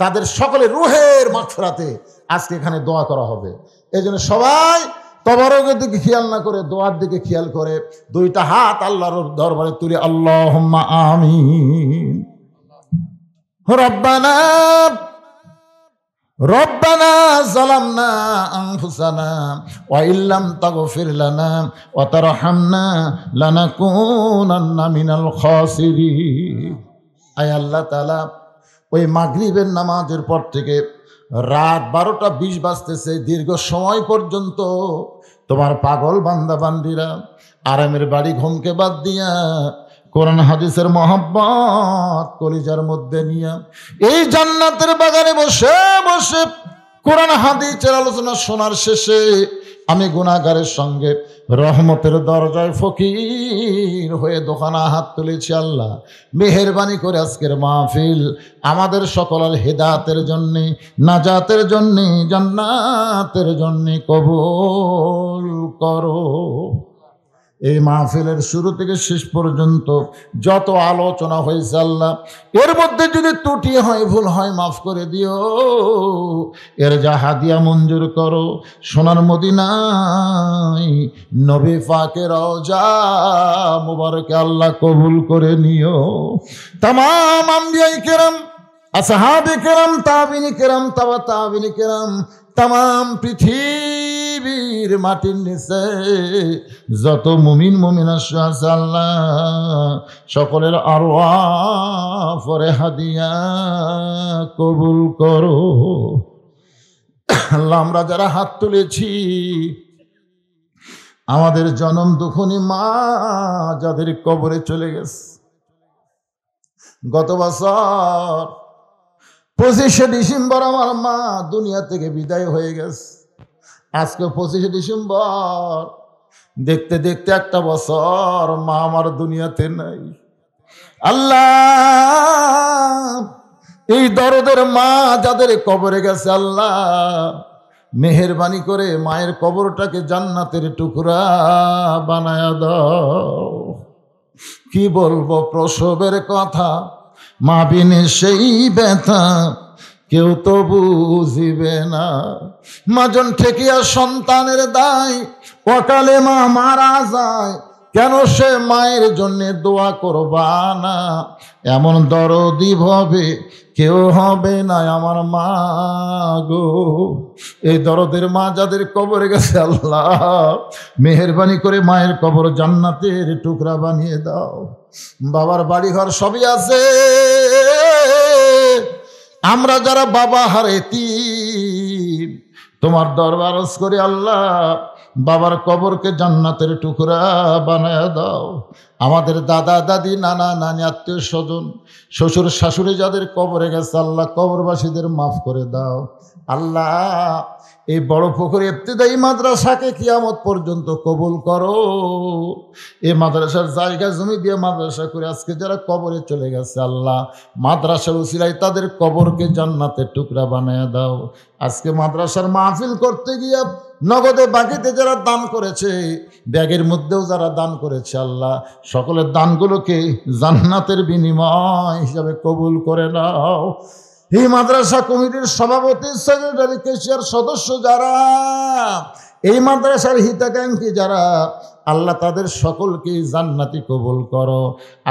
A: তাদের সকলের রুহের মাগফিরাতে আজকে এখানে দোয়া করা হবে। এই জন্য সবাই তবারকের দিকে খেয়াল না করে দোয়ার দিকে খেয়াল করে 2টা হাত আল্লাহর দরবারে তুলে আল্লাহুম্মা আমিন। রব্বানা রব্বানা যালামনা আনফুসানা ওয়া ইল্লাম তাগফির লানা ওয়া তারহামনা লানাকুনান্না মিনাল খাসিরিন। আয় আল্লাহ তাআলা, ওই মাগরিবের নামাজের পর থেকে রাত 12টা 20 বাজতেছে, দীর্ঘ সময় পর্যন্ত তোমার পাগল বান্দা বান্দিরা আরামের বাড়ি ঘুমকে বাদ দিয়া কোরআন হাদিসের মহব্বত কলিজার মধ্যে নিয়ে এই জান্নাতের বাগানে বসে বসে কোরআন হাদিসের আলোচনা শোনার শেষে আমি গুনাহগারের সঙ্গে রহমতের দরজায় ফকির হয়ে দোকানা হাত তুলেছি। আল্লাহ মেহেরবানি করে আজকের মাহফিল আমাদের সকলের হেদায়েতের জন্যে, নাজাতের জন্যে, জান্নাতের জন্যে কবুল করো। এই মাহফিলের শুরু থেকে শেষ পর্যন্ত যত আলোচনা হয়েছে আল্লাহ, এর মধ্যে যদি ত্রুটি হয়, ভুল হয়, মাফ করে দিও। এর যা হাদিয়া মঞ্জুর করো, সোনার মদিনায় নবী পাকের রওজা মুবারকে আল্লাহ কবুল করে নিও। তামাম আম্বিয়াই কেরাম, আসহাবে কেরাম, তাবিনী কেরাম, তাবা তাবিনী কেরাম, তামাম পৃথিবীর মাটির নিচে যত মুমিন মুমিনা আছে আল্লাহ সকলের আরওয়াহ পরে হাদিয়া কবুল করো। আল্লাহ আমরা যারা হাত তুলেছি, আমাদের জনম দুঃখনী মা যাদের কবরে চলে গেছে, গত বছর 25শে ডিসেম্বর আমার মা দুনিয়া থেকে বিদায় হয়ে গেছে। আজকে 25শে ডিসেম্বর, দেখতে দেখতে একটা বছর মা আমার দুনিয়াতে নাই। আল্লাহ এই দরদের মা যাদের কবরে গেছে আল্লাহ মেহেরবানি করে মায়ের কবরটাকে জান্নাতের টুকরা বানায়া দাও। কি বলবো প্রসবের কথা, মা বিনে সেই ব্যথা কেউ তো বুঝিবে না। মাজন ঠেকিয়া সন্তানের দায়, অকালে মা মারা যায়, কেন সে মায়ের জন্য দোয়া করবা না? এমন দরদি ভাবে কেউ হবে না আমার মা গো। এই দরদের মা যাদের কবরে গেছে আল্লাহ মেহেরবানি করে মায়ের কবর জান্নাতের টুকরা বানিয়ে দাও। বাবার বাড়ি ঘর সবই আছে, আমরা যারা বাবা হারাইতি তোমার দরবার করে আল্লাহ বাবার কবরকে জান্নাতের টুকরা বানায় দাও। আমাদের দাদা দাদি, নানা নানি, আত্মীয় স্বজন, শ্বশুর শাশুড়ি যাদের কবরে গেছে আল্লাহ কবরবাসীদের মাফ করে দাও। আল্লাহ এই বড় পুকুর ইবতিদায়ী মাদ্রাসাকে কিয়ামত পর্যন্ত কবুল করো। এই মাদ্রাসার জায়গা জমি দিয়ে মাদ্রাসা করে আজকে যারা কবরে চলে গেছে আল্লাহ মাদ্রাসার উসিলায় তাদের কবরকে জান্নাতের টুকরা বানায় দাও। আজকে মাদ্রাসার মাহফিল করতে গিয়ে নগদে বাকিতে যারা দান করেছে, ব্যাগের মধ্যেও যারা দান করেছে আল্লাহ সকলের দানগুলোকে জান্নাতের বিনিময় হিসাবে কবুল করে নাও। এই মাদ্রাসা কমিটির সভাপতি, সেক্রেটারি, কেশিয়ার সদস্য যারা, এই মাদ্রাসার হিতাকাঙ্ক্ষী যারা আল্লাহ তাদের সকলকে জান্নাতি কবুল করো।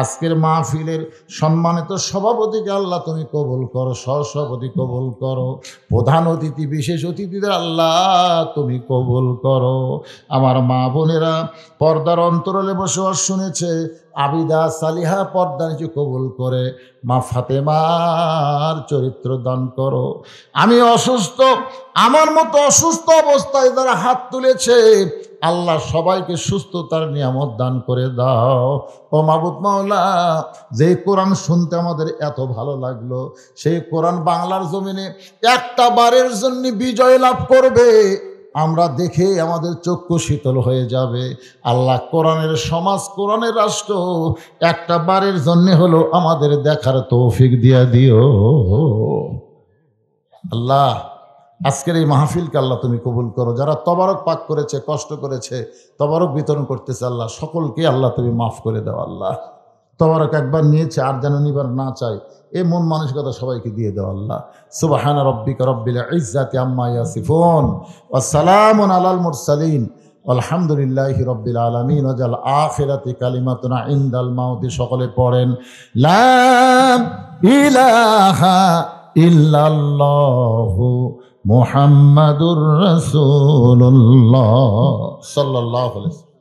A: আজকের মাহফিলের সম্মানিত সভাপতিকে আল্লাহ তুমি কবুল করো, সহসভাপতি কবুল করো, প্রধান অতিথি, বিশেষ অতিথিদের আল্লাহ তুমি কবুল করো। আমার মা বোনেরা পর্দার অন্তরালে বসবাস শুনেছে, আবিদা সালিহা পর্দা নিচে কবুল করে মা ফাতেমার চরিত্র দান করো। আমি অসুস্থ, আমার মতো অসুস্থ অবস্থায় যারা হাত তুলেছে আল্লাহ সবাইকে সুস্থতার নিয়ামত দান করে দাও। ও মাবুদ মাওলা, যে কোরআন শুনতে আমাদের এত ভালো লাগলো, সেই কোরআন বাংলার জমিনে একটা বারের জন্য বিজয় লাভ করবে, আমরা দেখে আমাদের চক্ষু শীতল হয়ে যাবে। আল্লাহ কোরআনের সমাজ, কোরআনের রাষ্ট্র একটা বারের জন্য হলো আমাদের দেখার তৌফিক দিয়া দিও। আল্লাহ আজকের এই মাহফিলকে আল্লাহ তুমি কবুল করো। যারা তবারক পাক করেছে, কষ্ট করেছে, তবারক বিতরণ করতেছে আল্লাহ সকলকে আল্লাহ তুমি মাফ করে দাও। আল্লাহ তবারক একবার নিয়েছে আর যেন নিবার না চাই, এই মন মানসিকতা সবাইকে দিয়ে দাও আল্লাহ। সুবহান রাব্বিকা রব্বিল ইজ্জাতি আম্মা ইয়াসিফুন ওয়া সালামুন আলাল মুরসালিন আলহামদুলিল্লাহি রব্বিল আলামিন। ওয়াজাল আখিরাতি কালিমাতুনা ইনদাল মাউতি। সকলে পড়েন লা ইলাহা ইল্লাল্লাহু মুহাম্মাদুর রাসূলুল্লাহ সাল্লাল্লাহু আলাইহি ওয়াসাল্লাম।